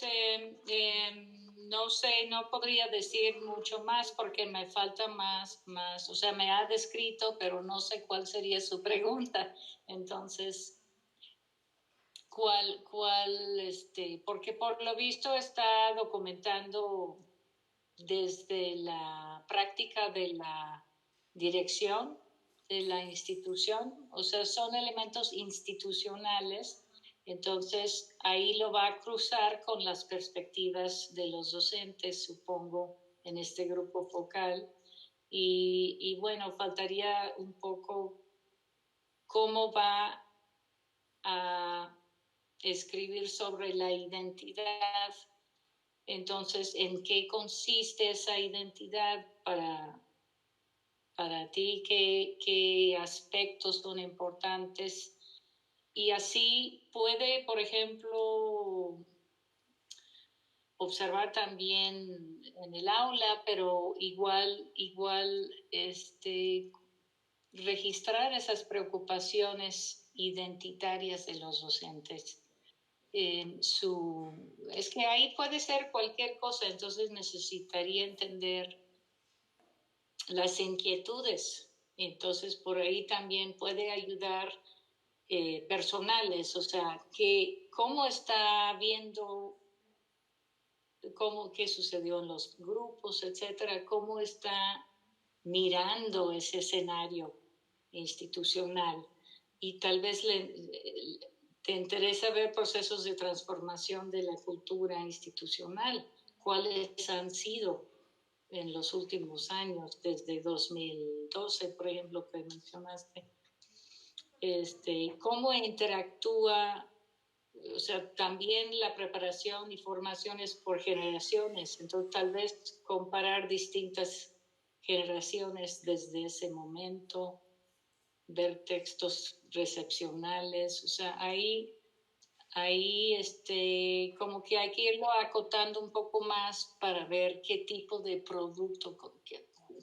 no sé, no podría decir mucho más porque me falta más, o sea, me ha descrito, pero no sé cuál sería su pregunta. Entonces, porque por lo visto está documentando desde la práctica de la dirección de la institución, o sea, son elementos institucionales, entonces ahí lo va a cruzar con las perspectivas de los docentes, supongo, en este grupo focal. Y bueno, faltaría un poco cómo va a escribir sobre la identidad. Entonces, ¿en qué consiste esa identidad para ti? ¿Qué aspectos son importantes? Y así puede, por ejemplo, observar también en el aula, pero igual registrar esas preocupaciones identitarias de los docentes. Es que ahí puede ser cualquier cosa, entonces necesitaría entender las inquietudes. Entonces por ahí también puede ayudar personales, o sea, cómo está viendo, qué sucedió en los grupos, etcétera, cómo está mirando ese escenario institucional. Y tal vez te interesa ver procesos de transformación de la cultura institucional, cuáles han sido en los últimos años, desde 2012, por ejemplo, que mencionaste. Cómo interactúa o sea, también la preparación y formación es por generaciones, entonces tal vez comparar distintas generaciones desde ese momento, ver textos recepcionales, o sea, ahí como que hay que irlo acotando un poco más para ver qué tipo de producto,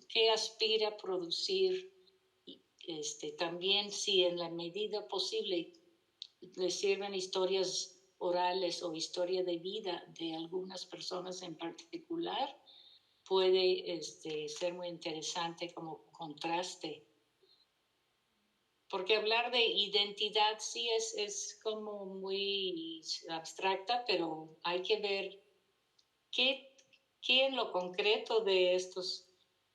qué aspira a producir, también si en la medida posible le sirven historias orales o historia de vida de algunas personas en particular, puede ser muy interesante como contraste. Porque hablar de identidad sí es como muy abstracta, pero hay que ver qué en lo concreto de estos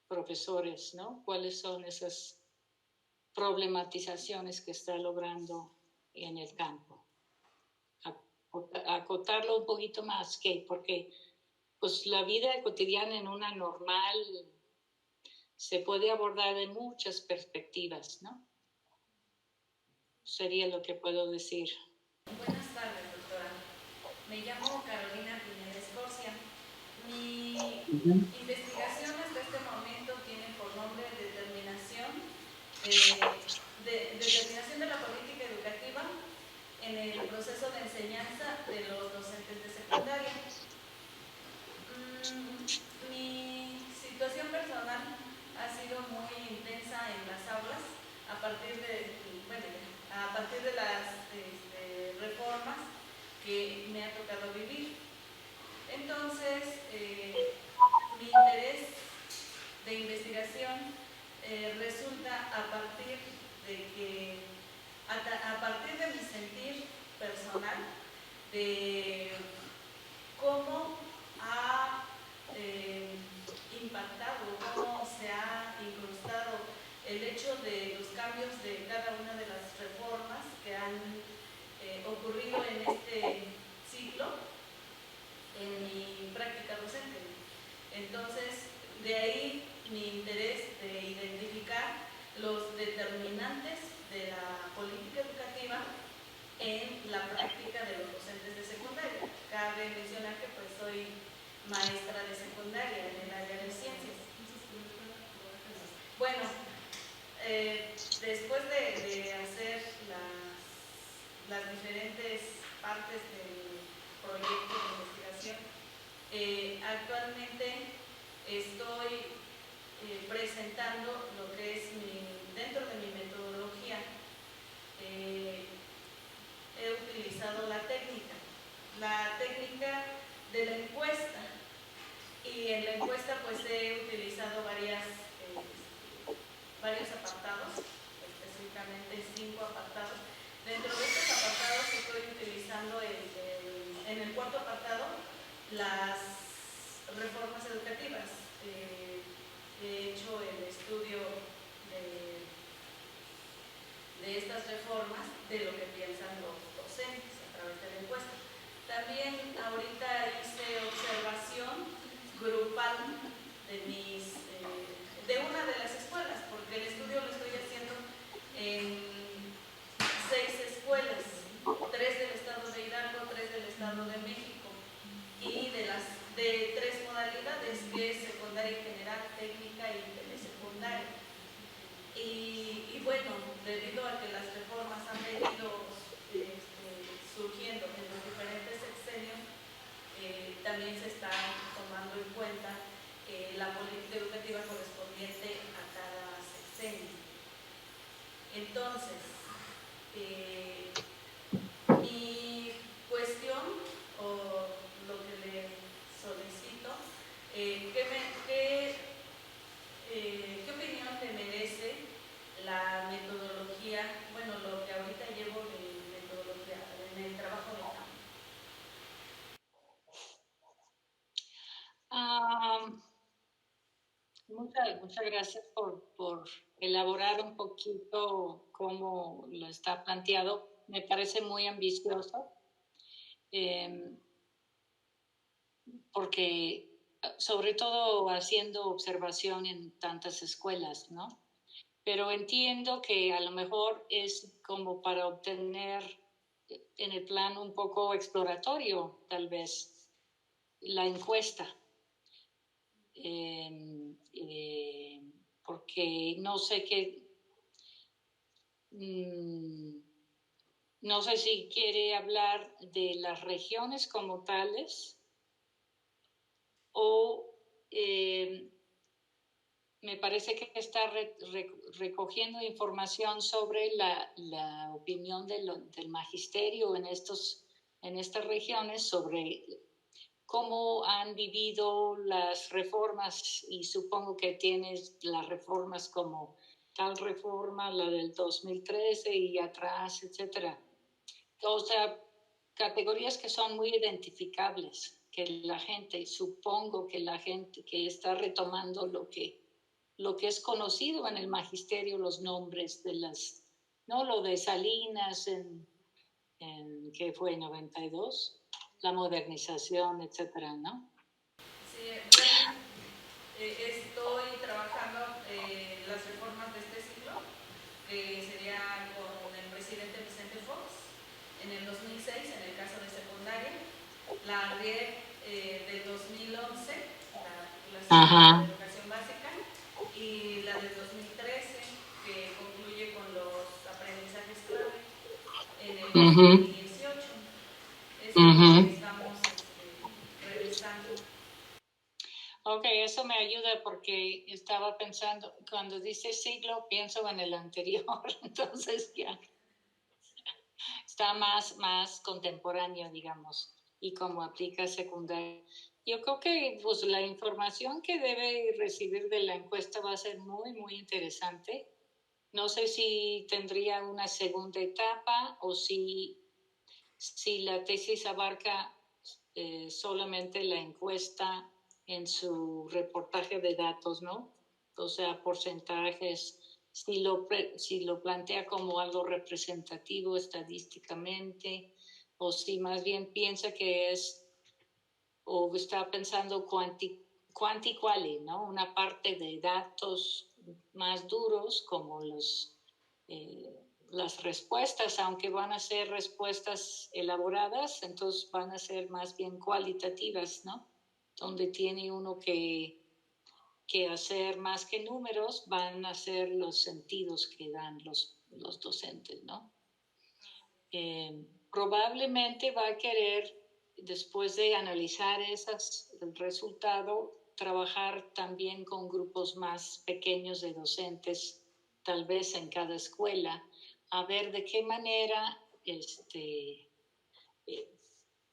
profesores, ¿no? ¿Cuáles son esas problematizaciones que está logrando en el campo? Acotarlo un poquito más, porque pues la vida cotidiana en una normal se puede abordar de muchas perspectivas, ¿no? Sería lo que puedo decir. Buenas tardes, doctora. Me llamo Carolina Pineda Escorcia. Mi investigación hasta este momento tiene por nombre determinación de la política educativa en el proceso de enseñanza de los docentes de secundaria. Mi situación personal ha sido muy intensa en las aulas a partir de las reformas que me ha tocado vivir. Entonces, mi interés de investigación resulta a partir de mi sentir personal, de cómo ha impactado, cómo se ha incrustado el hecho de los cambios de cada una de las reformas que han ocurrido en este ciclo en mi práctica docente. Entonces, de ahí mi interés de identificar los determinantes de la política educativa en la práctica de los docentes de secundaria. Cabe mencionar que pues soy maestra de secundaria en el área de ciencias. Bueno, después de hacer las diferentes partes del proyecto de investigación, actualmente estoy presentando lo que es dentro de mi metodología. He utilizado la técnica de la encuesta, y en la encuesta pues he utilizado varios apartados, específicamente 5 apartados. Dentro de estos apartados estoy utilizando en el cuarto apartado las reformas educativas. He hecho el estudio de estas reformas, de lo que piensan los docentes a través de la encuesta. También ahorita hice observación grupal de una de las escuelas, porque el estudio lo estoy haciendo en 6 escuelas, 3 del estado de Hidalgo, 3 del estado de México, y de 3 modalidades, que es secundaria general, técnica y telesecundaria. Y bueno, debido a que las reformas han venido surgiendo en los diferentes sexenios, también se está tomando en cuenta la política educativa correspondiente a cada sexenio. Entonces, mi cuestión, o lo que le solicito, ¿qué opinión te merece la metodología, bueno, lo que ahorita llevo de metodología en el trabajo de campo? Muchas gracias por elaborar un poquito cómo lo está planteado. Me parece muy ambicioso, porque sobre todo haciendo observación en tantas escuelas, ¿no? Pero entiendo que a lo mejor es como para obtener en el plan un poco exploratorio, tal vez, la encuesta. Porque no sé qué... no sé si quiere hablar de las regiones como tales o me parece que está recogiendo información sobre la opinión del magisterio en estas regiones sobre cómo han vivido las reformas, y supongo que tienes las reformas como tal reforma, la del 2013 y atrás, etcétera. O sea, categorías que son muy identificables, que supongo que la gente que está retomando lo que es conocido en el magisterio, los nombres de ¿no? Lo de Salinas en que fue en 92, la modernización, etcétera, ¿no? Sí, bueno, estoy trabajando las reformas de este siglo, que sería con el presidente Vicente Fox en el 2006, en el caso de secundaria, la RIE del 2011, la titulación de educación básica, y la del 2013, que concluye con los aprendizajes clave en el 2018. Es lo que estamos revisando. Ok, eso me ayuda porque estaba pensando, cuando dice siglo, pienso en el anterior, entonces ya está más contemporáneo, digamos, y como aplica secundaria. Yo creo que pues, la información que debe recibir de la encuesta va a ser muy, muy interesante. No sé si tendría una segunda etapa o si la tesis abarca solamente la encuesta en su reportaje de datos, ¿no? O sea, porcentajes, si lo plantea como algo representativo estadísticamente, o si más bien piensa que es, o está pensando quanti-quali, ¿no? Una parte de datos más duros como las respuestas, aunque van a ser respuestas elaboradas, entonces van a ser más bien cualitativas, ¿no? Donde tiene uno que hacer más que números, van a ser los sentidos que dan los docentes, ¿no? Probablemente va a querer, después de analizar el resultado, trabajar también con grupos más pequeños de docentes, tal vez en cada escuela, a ver de qué manera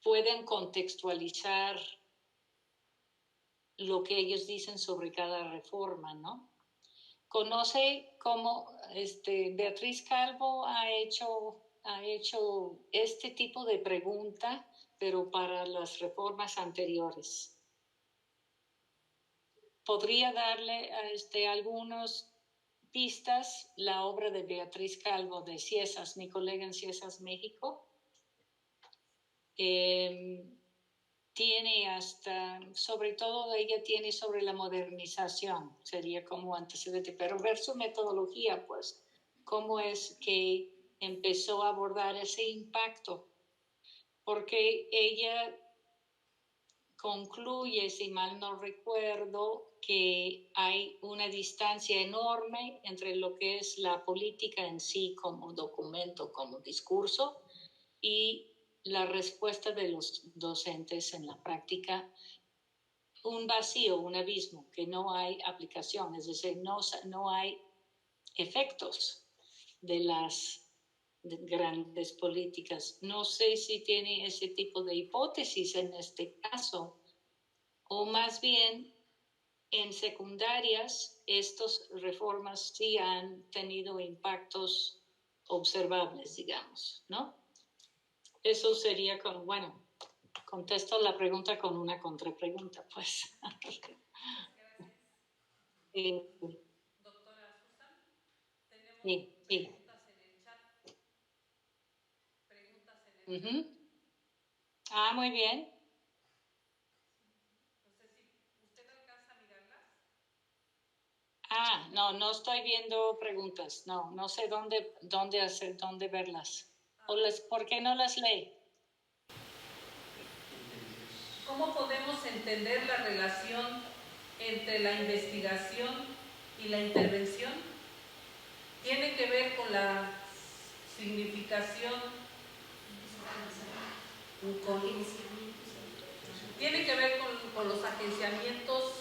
pueden contextualizar lo que ellos dicen sobre cada reforma, ¿no? Conoce cómo Beatriz Calvo ha hecho este tipo de pregunta, pero para las reformas anteriores. Podría darle algunas pistas la obra de Beatriz Calvo de Ciesas, mi colega en Ciesas, México. Tiene sobre todo ella tiene sobre la modernización, sería como antecedente, pero ver su metodología, pues, cómo es que empezó a abordar ese impacto, porque ella concluye, si mal no recuerdo, que hay una distancia enorme entre lo que es la política en sí como documento, como discurso, y la respuesta de los docentes en la práctica, un vacío, un abismo, que no hay aplicación, es decir, no hay efectos de las grandes políticas. No sé si tiene ese tipo de hipótesis en este caso, o más bien en secundarias estas reformas sí han tenido impactos observables, digamos, ¿no? Eso sería como, bueno, contesto la pregunta con una contrapregunta, pues. Doctora Susan, tenemos Sí. preguntas en el chat. Ah, muy bien. No sé si usted alcanza a mirarlas. No estoy viendo preguntas. No sé dónde verlas. ¿Por qué no las lee? ¿Cómo podemos entender la relación entre la investigación y la intervención? Tiene que ver con la significación, tiene que ver con los agenciamientos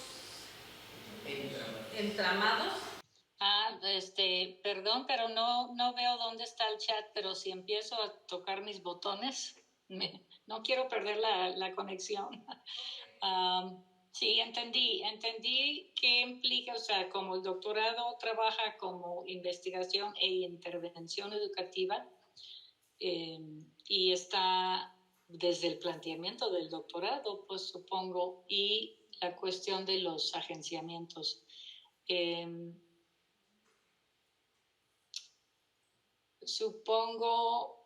entramados. Perdón, pero no veo dónde está el chat, pero si empiezo a tocar mis botones, no quiero perder la conexión. Sí, entendí qué implica, o sea, como el doctorado trabaja como investigación e intervención educativa, y está desde el planteamiento del doctorado, pues supongo, y la cuestión de los agenciamientos. Supongo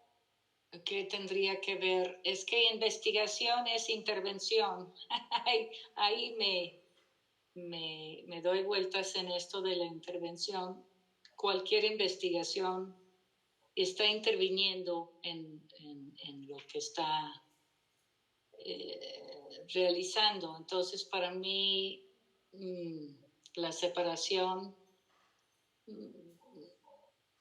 que tendría que ver, es que investigación es intervención. Ahí me doy vueltas en esto de la intervención. Cualquier investigación está interviniendo en lo que está realizando. Entonces, para mí, la separación,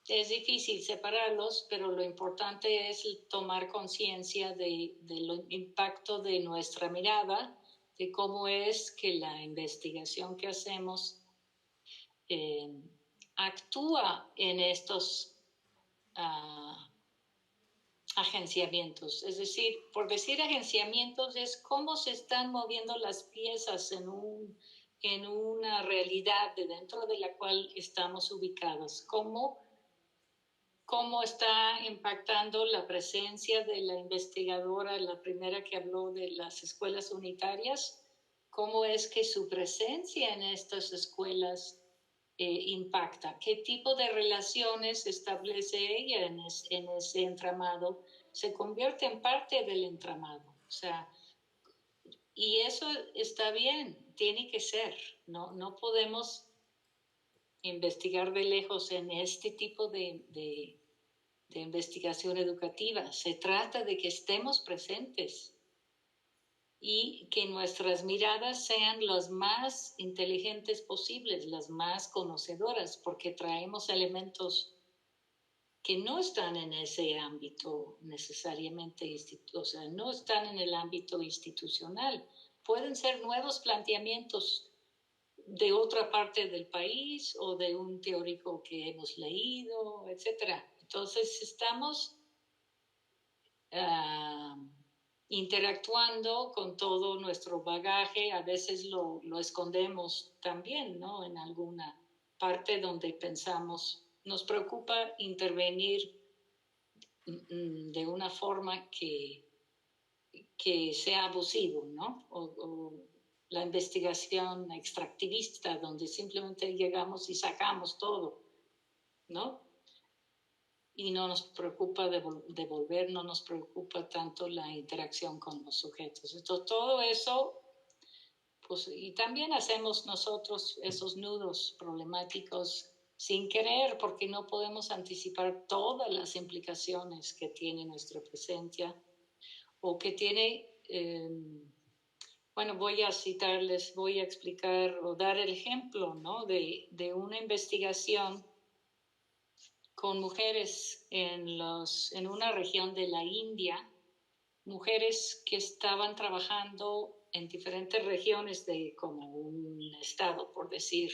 es difícil separarlos, pero lo importante es tomar conciencia del impacto de nuestra mirada, de cómo es que la investigación que hacemos actúa en estos agenciamientos. Es decir, por decir agenciamientos es cómo se están moviendo las piezas en una realidad de dentro de la cual estamos ubicados, cómo está impactando la presencia de la investigadora, la primera que habló de las escuelas unitarias, cómo es que su presencia en estas escuelas impacta, qué tipo de relaciones establece ella en ese entramado, se convierte en parte del entramado. O sea, y eso está bien, tiene que ser, no podemos investigar de lejos en este tipo de investigación educativa. Se trata de que estemos presentes y que nuestras miradas sean las más inteligentes posibles, las más conocedoras, porque traemos elementos que no están en ese ámbito necesariamente, o sea, no están en el ámbito institucional. Pueden ser nuevos planteamientos de otra parte del país o de un teórico que hemos leído, etc. Entonces estamos interactuando con todo nuestro bagaje, a veces lo escondemos también, ¿no? En alguna parte donde pensamos, nos preocupa intervenir de una forma que sea abusivo, ¿no? O la investigación extractivista, donde simplemente llegamos y sacamos todo, ¿no? Y no nos preocupa devolver, no nos preocupa tanto la interacción con los sujetos. Entonces, todo eso, pues, y también hacemos nosotros esos nudos problemáticos sin querer, porque no podemos anticipar todas las implicaciones que tiene nuestra presencia o que tiene, bueno, voy a explicar o dar el ejemplo, ¿no? de una investigación con mujeres en una región de la India, mujeres que estaban trabajando en diferentes regiones de como un estado, por decir.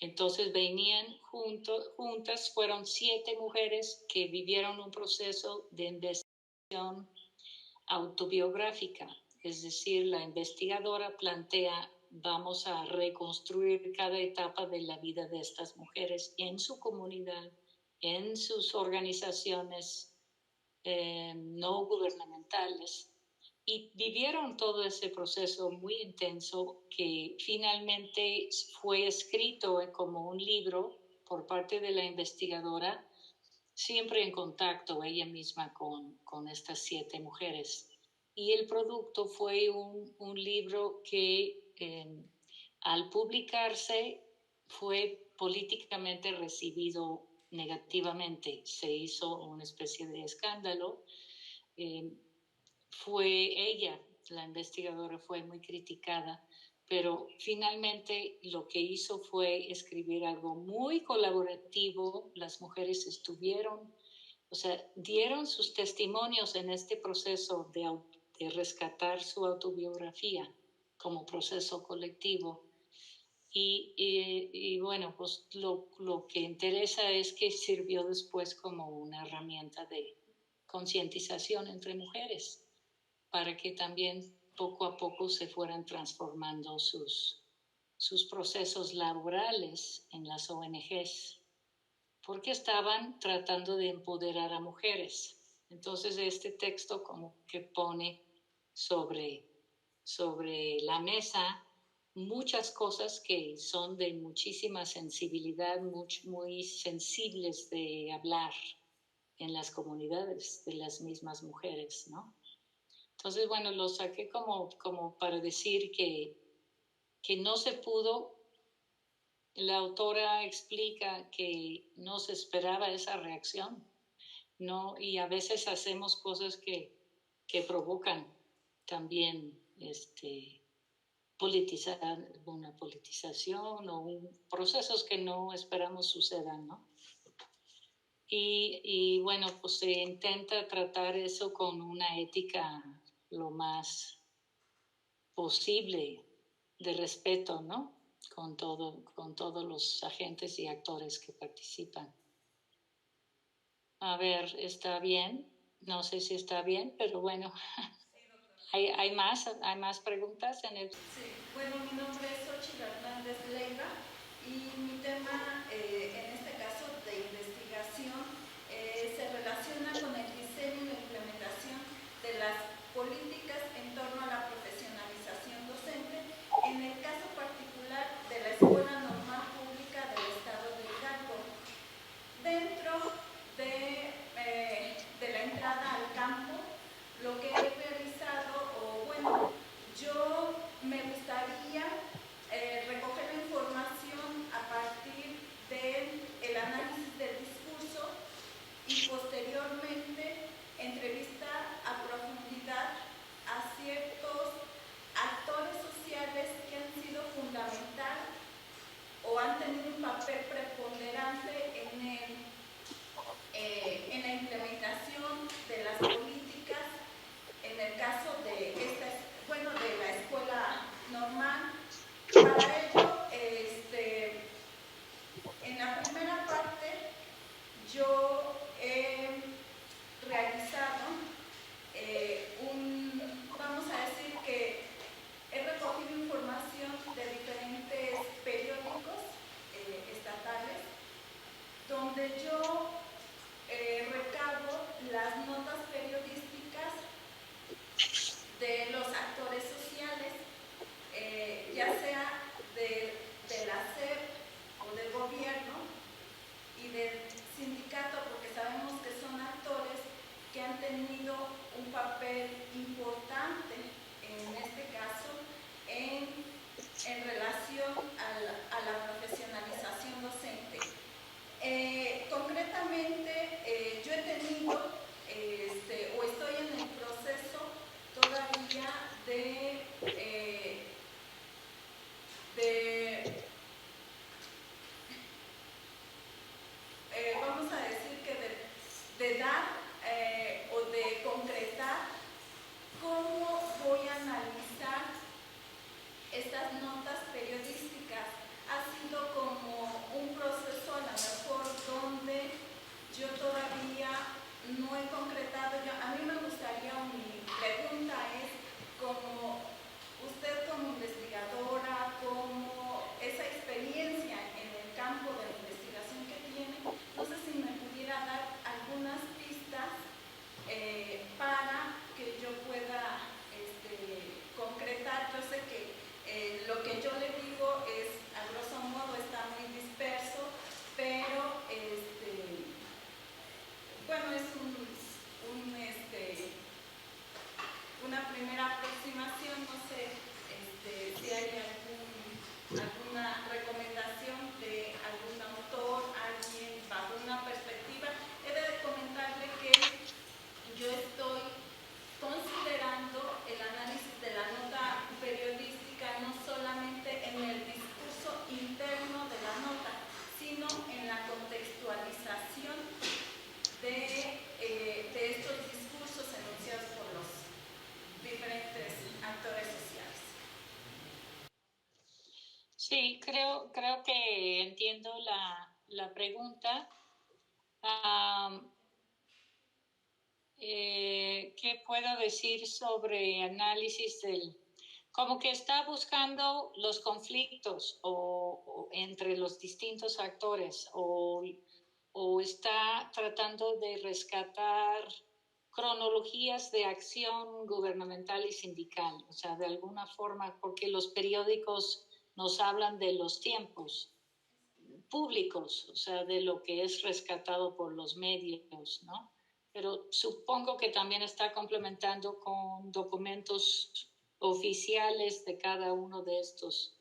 Entonces venían juntas, fueron 7 mujeres que vivieron un proceso de investigación autobiográfica, es decir, la investigadora plantea, vamos a reconstruir cada etapa de la vida de estas mujeres en su comunidad, en sus organizaciones no gubernamentales, y vivieron todo ese proceso muy intenso que finalmente fue escrito como un libro por parte de la investigadora, siempre en contacto ella misma con estas 7 mujeres. Y el producto fue un libro que al publicarse fue políticamente recibido negativamente, se hizo una especie de escándalo. Fue ella, la investigadora, fue muy criticada, pero finalmente lo que hizo fue escribir algo muy colaborativo. Las mujeres estuvieron, o sea, dieron sus testimonios en este proceso de rescatar su autobiografía como proceso colectivo. Y bueno, pues lo que interesa es que sirvió después como una herramienta de concientización entre mujeres, para que también poco a poco se fueran transformando sus procesos laborales en las ONGs, porque estaban tratando de empoderar a mujeres. Entonces este texto como que pone sobre la mesa muchas cosas que son de muchísima sensibilidad, muy sensibles de hablar en las comunidades de las mismas mujeres, ¿no? Entonces, bueno, lo saqué como para decir que no se pudo. La autora explica que no se esperaba esa reacción, ¿no? Y a veces hacemos cosas que provocan también una politización o procesos que no esperamos sucedan, ¿no? Y bueno, pues se intenta tratar eso con una ética lo más posible de respeto, ¿no? Con todos los agentes y actores que participan. A ver, ¿está bien? No sé si está bien, pero bueno. ¿Hay más preguntas en el...? Sí, bueno, mi nombre es Xochitl Hernández Leiva y mi tema, en este caso de investigación, se relaciona con el diseño y la implementación de las políticas en torno a la profesionalización docente, en el caso particular de la Escuela Normal Pública del Estado de Hidalgo. Dentro de la entrada al campo, lo que he realizado, o bueno, yo me gustaría recoger la información a partir del análisis del discurso y posteriormente entrevistar a profundidad a ciertos actores sociales que han sido fundamentales o han tenido un papel preponderante en la implementación de las políticas, en el caso de de la escuela normal. Para ello, en la primera parte, yo he realizado vamos a decir que he recogido información de diferentes periódicos estatales, donde yo recabo las notas periodísticas de los actores sociales, ya sea de la SEP o del gobierno y del sindicato, porque sabemos que son actores que han tenido un papel importante, en este caso, en relación a la profesionalización docente. Concretamente, yo he tenido, o estoy en el proceso todavía vamos a decir que de dar o de concretar cómo voy a analizar estas notas periodísticas. Ha sido como un proceso a lo mejor donde yo todavía no he concretado. A mí me gustaría, mi pregunta es, como usted como investigadora, como esa experiencia en el campo de la investigación que tiene, no sé si me pudiera dar algunas pistas para que yo pueda concretar. Yo sé que lo que yo le digo es, a grosso modo, está muy disperso, pero bueno, es una primera aproximación. No sé si hay alguna recomendación de algún autor, alguien bajo una Sí, creo que entiendo la pregunta. ¿Qué puedo decir sobre análisis como que está buscando los conflictos o entre los distintos actores o está tratando de rescatar cronologías de acción gubernamental y sindical? O sea, de alguna forma, porque los periódicos nos hablan de los tiempos públicos, o sea, de lo que es rescatado por los medios, ¿no? Pero supongo que también está complementando con documentos oficiales de cada uno de estos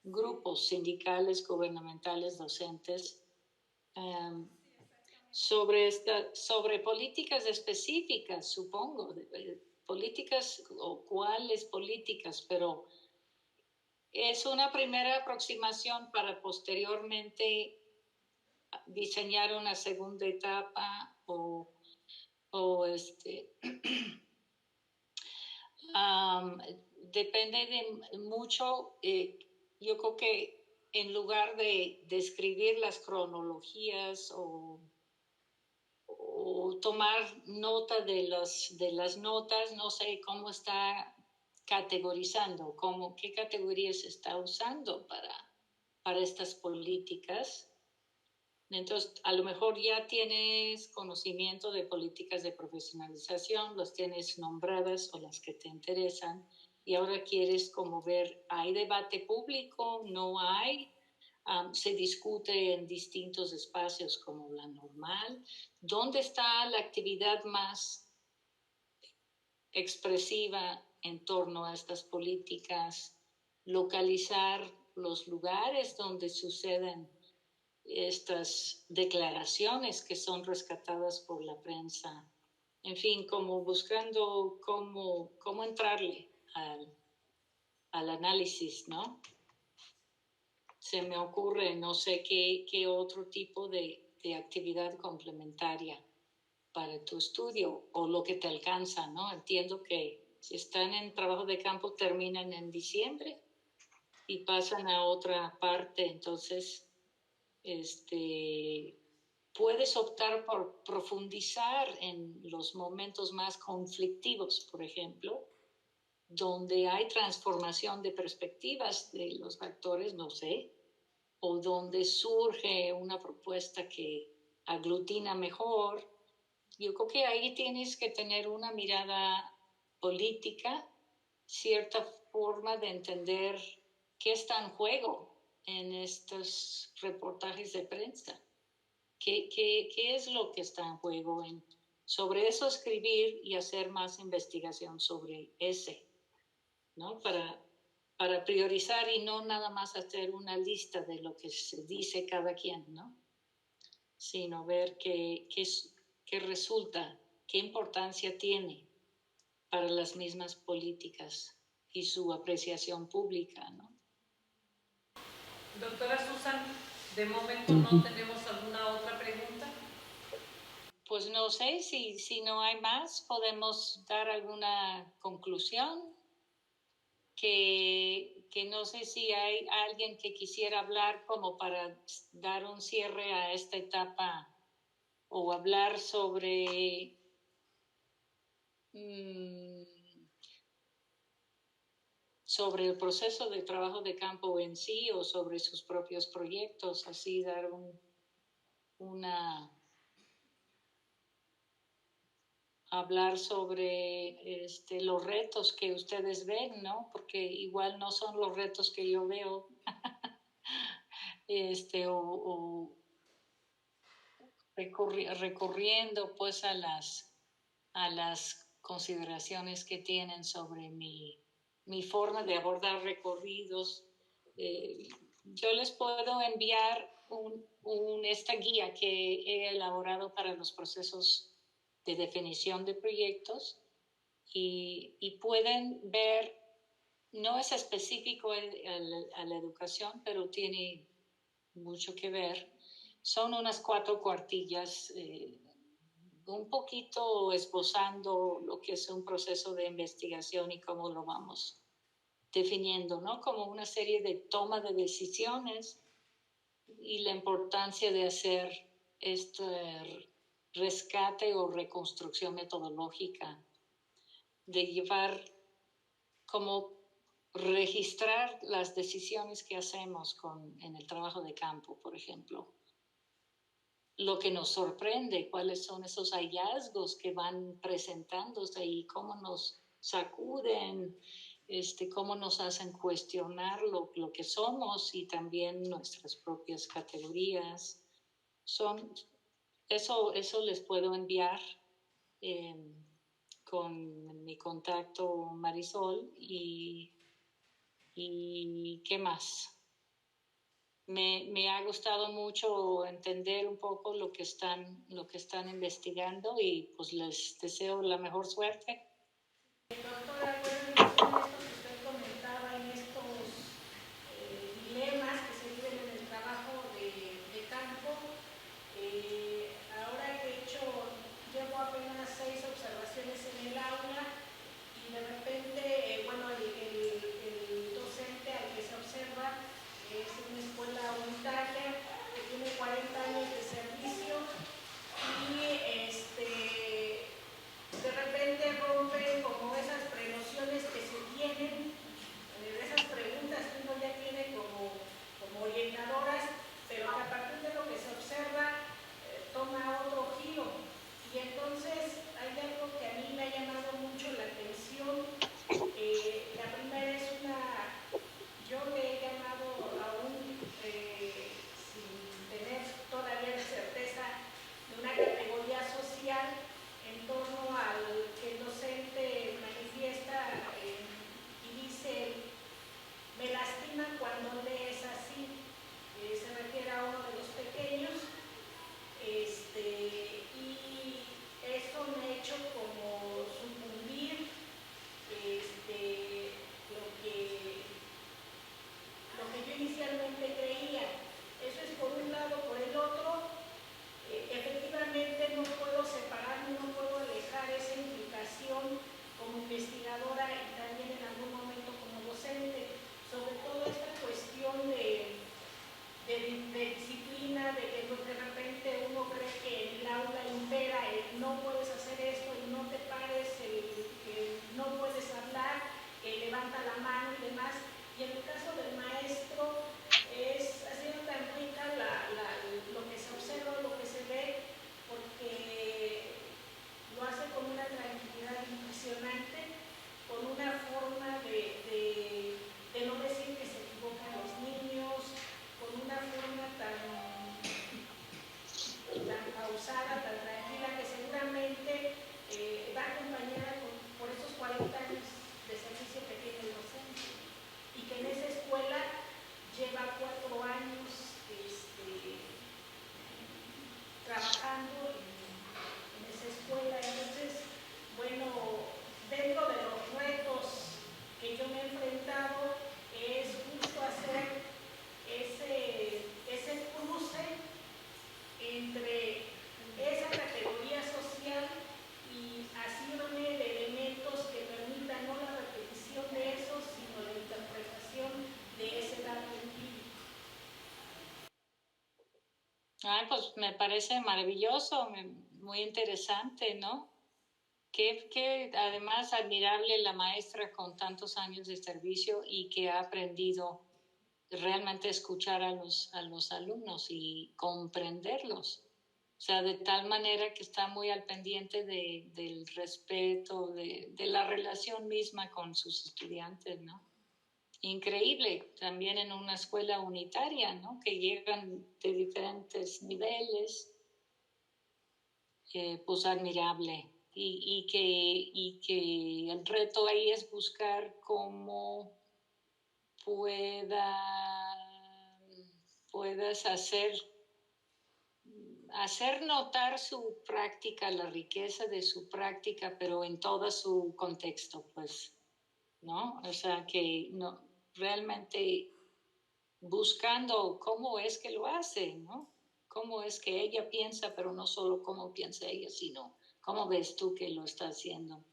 grupos sindicales, gubernamentales, docentes, sobre políticas específicas, supongo, políticas o cuáles políticas, pero es una primera aproximación para posteriormente diseñar una segunda etapa depende de mucho. Yo creo que en lugar de describir las cronologías o tomar nota de las notas, no sé cómo está categorizando, qué categorías está usando para estas políticas. Entonces, a lo mejor ya tienes conocimiento de políticas de profesionalización, las tienes nombradas o las que te interesan, y ahora quieres como ver, ¿hay debate público? ¿No hay? Se discute en distintos espacios como la normal. ¿Dónde está la actividad más expresiva en torno a estas políticas? Localizar los lugares donde suceden estas declaraciones que son rescatadas por la prensa. En fin, como buscando cómo entrarle al análisis, ¿no? Se me ocurre, no sé qué otro tipo de actividad complementaria para tu estudio o lo que te alcanza, ¿no? Entiendo que si están en trabajo de campo terminan en diciembre y pasan a otra parte, entonces puedes optar por profundizar en los momentos más conflictivos, por ejemplo, donde hay transformación de perspectivas de los actores, no sé, o donde surge una propuesta que aglutina mejor. Yo creo que ahí tienes que tener una mirada política, cierta forma de entender qué está en juego en estos reportajes de prensa. ¿Qué es lo que está en juego? Sobre eso escribir y hacer más investigación sobre ese, ¿no? Para priorizar y no nada más hacer una lista de lo que se dice cada quien, ¿no? Sino ver qué resulta, qué importancia tiene para las mismas políticas y su apreciación pública, ¿no? Doctora Susan, de momento no tenemos alguna otra pregunta. Pues no sé, si no hay más, podemos dar alguna conclusión. Que no sé si hay alguien que quisiera hablar como para dar un cierre a esta etapa o hablar sobre sobre el proceso de trabajo de campo en sí o sobre sus propios proyectos, así dar hablar sobre los retos que ustedes ven, ¿no? Porque igual no son los retos que yo veo, o recurriendo pues a las consideraciones que tienen sobre mi forma de abordar recorridos. Yo les puedo enviar esta guía que he elaborado para los procesos de definición de proyectos y pueden ver, no es específico a la educación, pero tiene mucho que ver. Son unas 4 cuartillas, un poquito esbozando lo que es un proceso de investigación y cómo lo vamos definiendo, ¿no? Como una serie de toma de decisiones y la importancia de hacer este rescate o reconstrucción metodológica, de llevar como registrar las decisiones que hacemos en el trabajo de campo, por ejemplo. Lo que nos sorprende, cuáles son esos hallazgos que van presentándose y cómo nos sacuden, cómo nos hacen cuestionar lo que somos y también nuestras propias categorías. Eso les puedo enviar con mi contacto Marisol y ¿qué más? Me ha gustado mucho entender un poco lo que están investigando y pues les deseo la mejor suerte. Doctora, bueno, en esto que usted comentaba, en estos dilemas que se viven en el trabajo de campo, ahora que llevo apenas 6 observaciones en el aula y de repente, bueno, el docente al que se observa es una escuela unitaria que tiene 40 años de servicio y de repente rompen como esas prenociones que se tienen, esas preguntas que uno ya tiene como orientadoras, pero que a partir de lo que se observa toma otro giro. Y entonces hay algo que a mí me ha llamado mucho la atención. La primera es yo le he llamado aún sin tener todavía la certeza de una categoría social en torno al que el docente manifiesta y dice, me lastima cuando lees así, se refiere a uno de los pequeños, y eso me ha hecho como sucumbir lo que yo inicialmente creía. Eso es por un lado. Por el otro, efectivamente no puedo separarme, no puedo alejar esa implicación como investigadora y también en algún momento como docente, sobre todo esta cuestión de disciplina, de que de repente uno cree que en el aula impera no puedes hacer esto, y no te pares, no puedes hablar, levanta la mano y demás. Y en el caso del maestro ha sido tan rica lo que se observa, lo que se ve, porque lo hace con una tranquilidad impresionante, con una forma de no decir que se equivocan los niños, con una forma tan pausada, tan tranquila, que seguramente va acompañada por esos 40 años de servicio que tiene el docente, y que en esa escuela lleva 4 años trabajando en esa escuela. Entonces, bueno, dentro de los retos que yo me he enfrentado es justo hacer ese cruce entre esa categoría social y asirme de elementos que permitan no la repetición de eso, sino la interpretación de ese dato empírico. Ay, pues me parece maravilloso, muy interesante, ¿no? Que además admirable la maestra con tantos años de servicio y que ha aprendido realmente a escuchar a los alumnos y comprenderlos. O sea, de tal manera que está muy al pendiente del respeto, de la relación misma con sus estudiantes, ¿no? Increíble, también en una escuela unitaria, ¿no? Que llegan de diferentes niveles, pues admirable. Y que el reto ahí es buscar cómo puedas hacer notar su práctica, la riqueza de su práctica, pero en todo su contexto, pues, ¿no? O sea, que no, realmente buscando cómo es que lo hace, ¿no? Cómo es que ella piensa, pero no solo cómo piensa ella, sino cómo ves tú que lo está haciendo.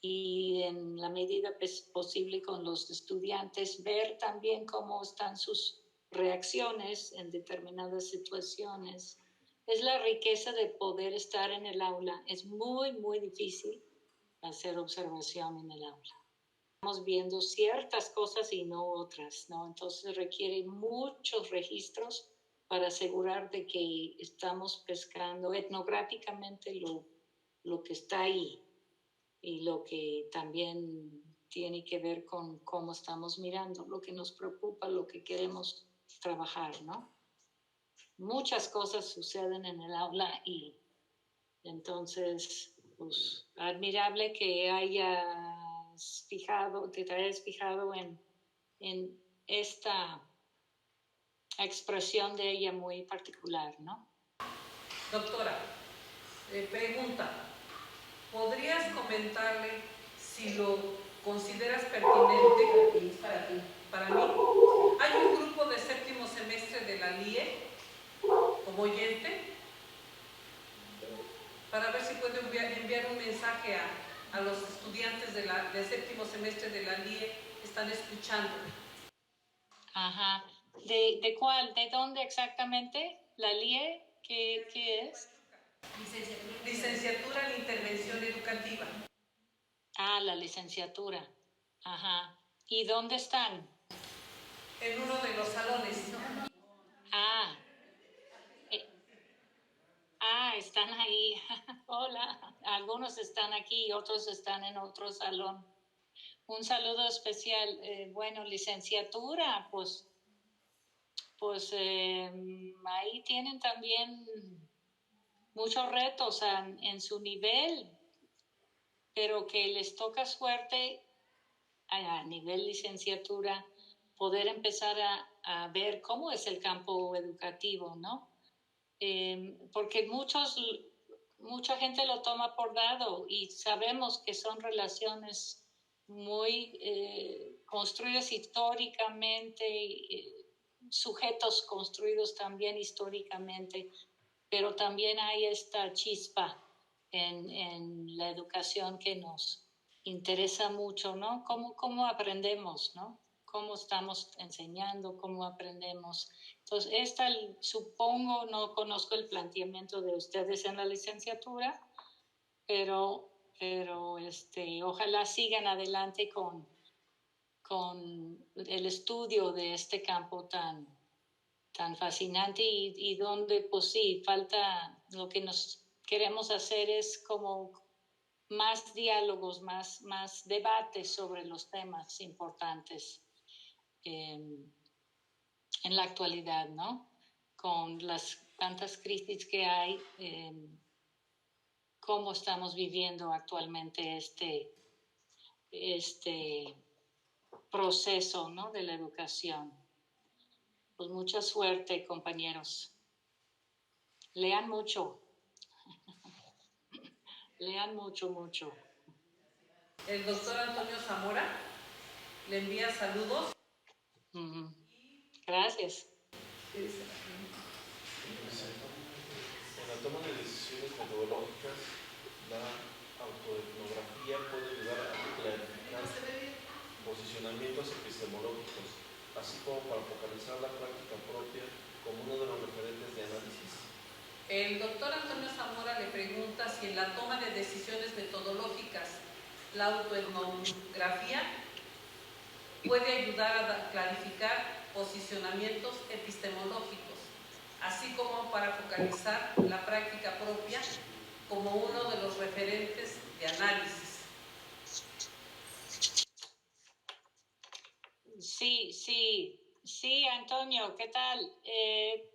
y en la medida posible con los estudiantes ver también cómo están sus reacciones en determinadas situaciones. Es la riqueza de poder estar en el aula. Es muy, muy difícil hacer observación en el aula. Estamos viendo ciertas cosas y no otras, ¿no? Entonces requiere muchos registros para asegurar de que estamos pescando etnográficamente lo que está ahí y lo que también tiene que ver con cómo estamos mirando, lo que nos preocupa, lo que queremos trabajar, ¿no? Muchas cosas suceden en el aula y entonces, pues, admirable que te hayas fijado en esta expresión de ella muy particular, ¿no? Doctora, pregunta, ¿podrías comentarle si lo consideras pertinente para mí? Hay un grupo de séptimo semestre de la LIE como oyente, para ver si puedo enviar un mensaje a los estudiantes del séptimo semestre de la LIE que están escuchando. Ajá. ¿De cuál? ¿De dónde exactamente? ¿La LIE? ¿Qué es? Licenciatura en Intervención Educativa. Ah, la licenciatura. Ajá. ¿Y dónde están? En uno de los salones. Ah, están ahí. Hola. Algunos están aquí y otros están en otro salón. Un saludo especial. Bueno, licenciatura, pues ahí tienen también muchos retos en su nivel, pero que les toca suerte a nivel licenciatura poder empezar a ver cómo es el campo educativo, ¿no? Porque mucha gente lo toma por dado y sabemos que son relaciones muy construidas históricamente, sujetos construidos también históricamente, pero también hay esta chispa en la educación que nos interesa mucho, ¿no? ¿Cómo aprendemos, ¿no? ¿Cómo estamos enseñando? ¿Cómo aprendemos? Entonces, supongo, no conozco el planteamiento de ustedes en la licenciatura, pero ojalá sigan adelante con el estudio de este campo tan fascinante y donde, pues sí, falta, lo que nos queremos hacer es como más diálogos, más debates sobre los temas importantes en la actualidad, ¿no? Con las tantas crisis que hay, cómo estamos viviendo actualmente este proceso, ¿no? De la educación. Pues mucha suerte, compañeros. Lean mucho. Lean mucho, mucho. El doctor Antonio Zamora le envía saludos. Gracias. En la toma de decisiones metodológicas, la autoetnografía puede ayudar a clarificar posicionamientos epistemológicos, así como para focalizar la práctica propia como uno de los referentes de análisis. El doctor Antonio Zamora le pregunta si en la toma de decisiones metodológicas la autoetnografía puede ayudar a clarificar posicionamientos epistemológicos, así como para focalizar la práctica propia como uno de los referentes de análisis. Sí, Antonio, ¿qué tal?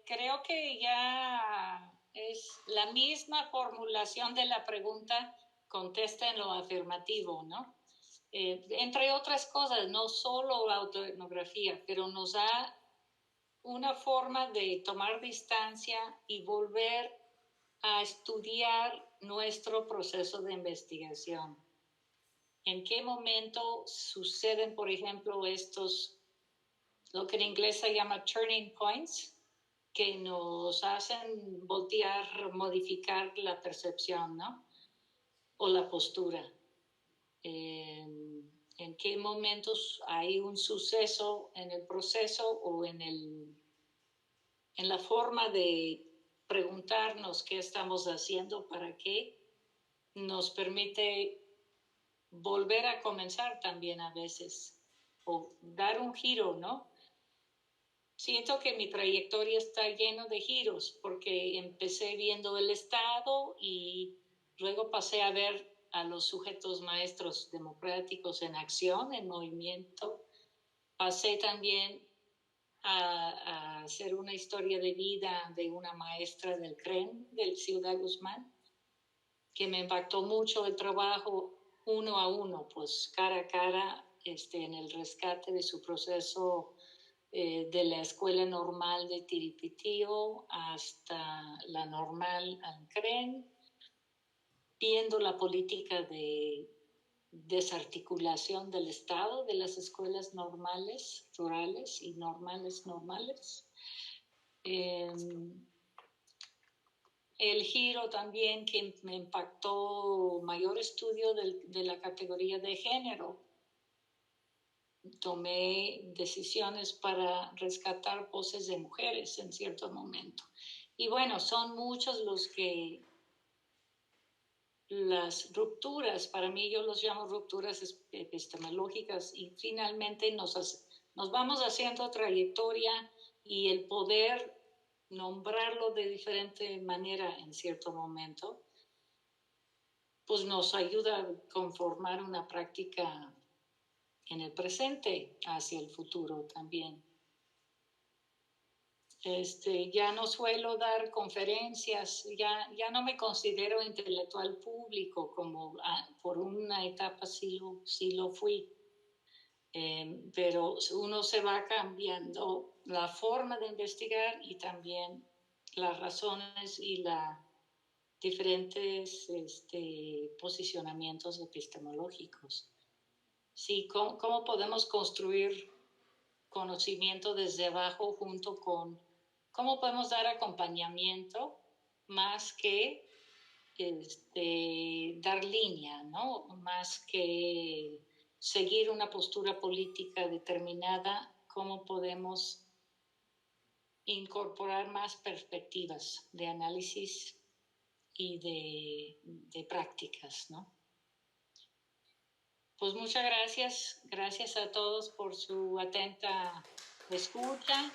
Creo que ya es la misma formulación de la pregunta, contesta en lo afirmativo, ¿no? Entre otras cosas, no solo la autoetnografía, pero nos da una forma de tomar distancia y volver a estudiar nuestro proceso de investigación. ¿En qué momento suceden, por ejemplo, lo que en inglés se llama turning points, que nos hacen voltear, modificar la percepción, ¿no? O la postura. en qué momentos hay un suceso en el proceso o en la forma de preguntarnos qué estamos haciendo, para qué, nos permite volver a comenzar también a veces, o dar un giro, ¿no? Siento que mi trayectoria está llena de giros, porque empecé viendo el Estado y luego pasé a ver a los sujetos maestros democráticos en acción, en movimiento. Pasé también a hacer una historia de vida de una maestra del CREN, del Ciudad Guzmán, que me impactó mucho el trabajo uno a uno, pues cara a cara, en el rescate de su proceso de la escuela normal de Tiripitío hasta la normal al CREN, viendo la política de desarticulación del Estado de las escuelas normales, rurales y normales. El giro también que me impactó, mayor estudio de la categoría de género. Tomé decisiones para rescatar voces de mujeres en cierto momento. Y bueno, son muchos las rupturas, para mí yo los llamo rupturas epistemológicas, y finalmente nos vamos haciendo trayectoria, y el poder nombrarlo de diferente manera en cierto momento, pues nos ayuda a conformar una práctica en el presente hacia el futuro también. Ya no suelo dar conferencias, ya no me considero intelectual público, como por una etapa sí lo fui. Pero uno se va cambiando la forma de investigar y también las razones y los diferentes posicionamientos epistemológicos. Sí, ¿cómo podemos construir conocimiento desde abajo junto con cómo podemos dar acompañamiento más que dar línea, ¿no? Más que seguir una postura política determinada, cómo podemos incorporar más perspectivas de análisis y de prácticas, ¿no? Pues muchas gracias a todos por su atenta escucha.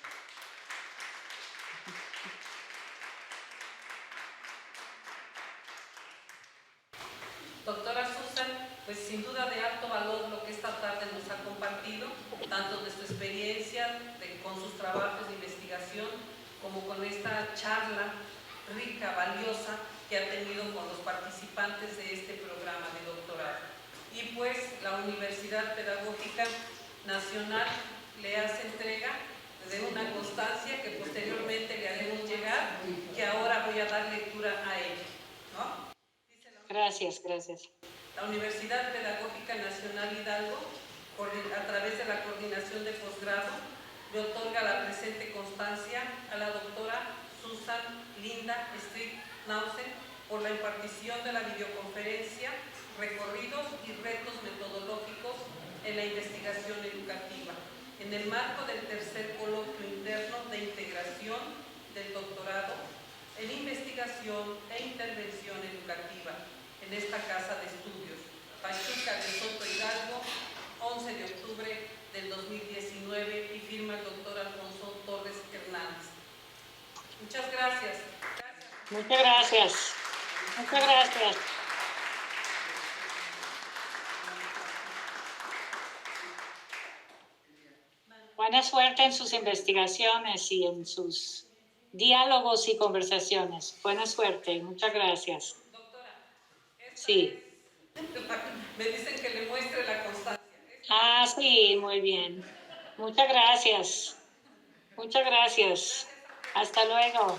Doctora Susan, pues sin duda de alto valor lo que esta tarde nos ha compartido, tanto de su experiencia con sus trabajos de investigación, como con esta charla rica, valiosa, que ha tenido con los participantes de este programa de doctorado. Y pues la Universidad Pedagógica Nacional le hace entrega de una constancia que posteriormente le haremos llegar, que ahora voy a dar lectura a ella, ¿no? Gracias. La Universidad Pedagógica Nacional Hidalgo, a través de la Coordinación de Posgrado, le otorga la presente constancia a la doctora Susan Linda Strick-Nausen por la impartición de la videoconferencia Recorridos y retos metodológicos en la investigación educativa, en el marco del tercer coloquio interno de integración del doctorado en investigación e intervención educativa en esta casa de estudios, Pachuca de Soto Hidalgo, 11 de octubre del 2019, y firma el doctor Alfonso Torres Hernández. Muchas gracias. Muchas gracias. Buena suerte en sus investigaciones y en sus diálogos y conversaciones. Buena suerte. Muchas gracias. Doctora, sí. Me dicen que le muestre la constancia. Sí, muy bien. Muchas gracias. Hasta luego.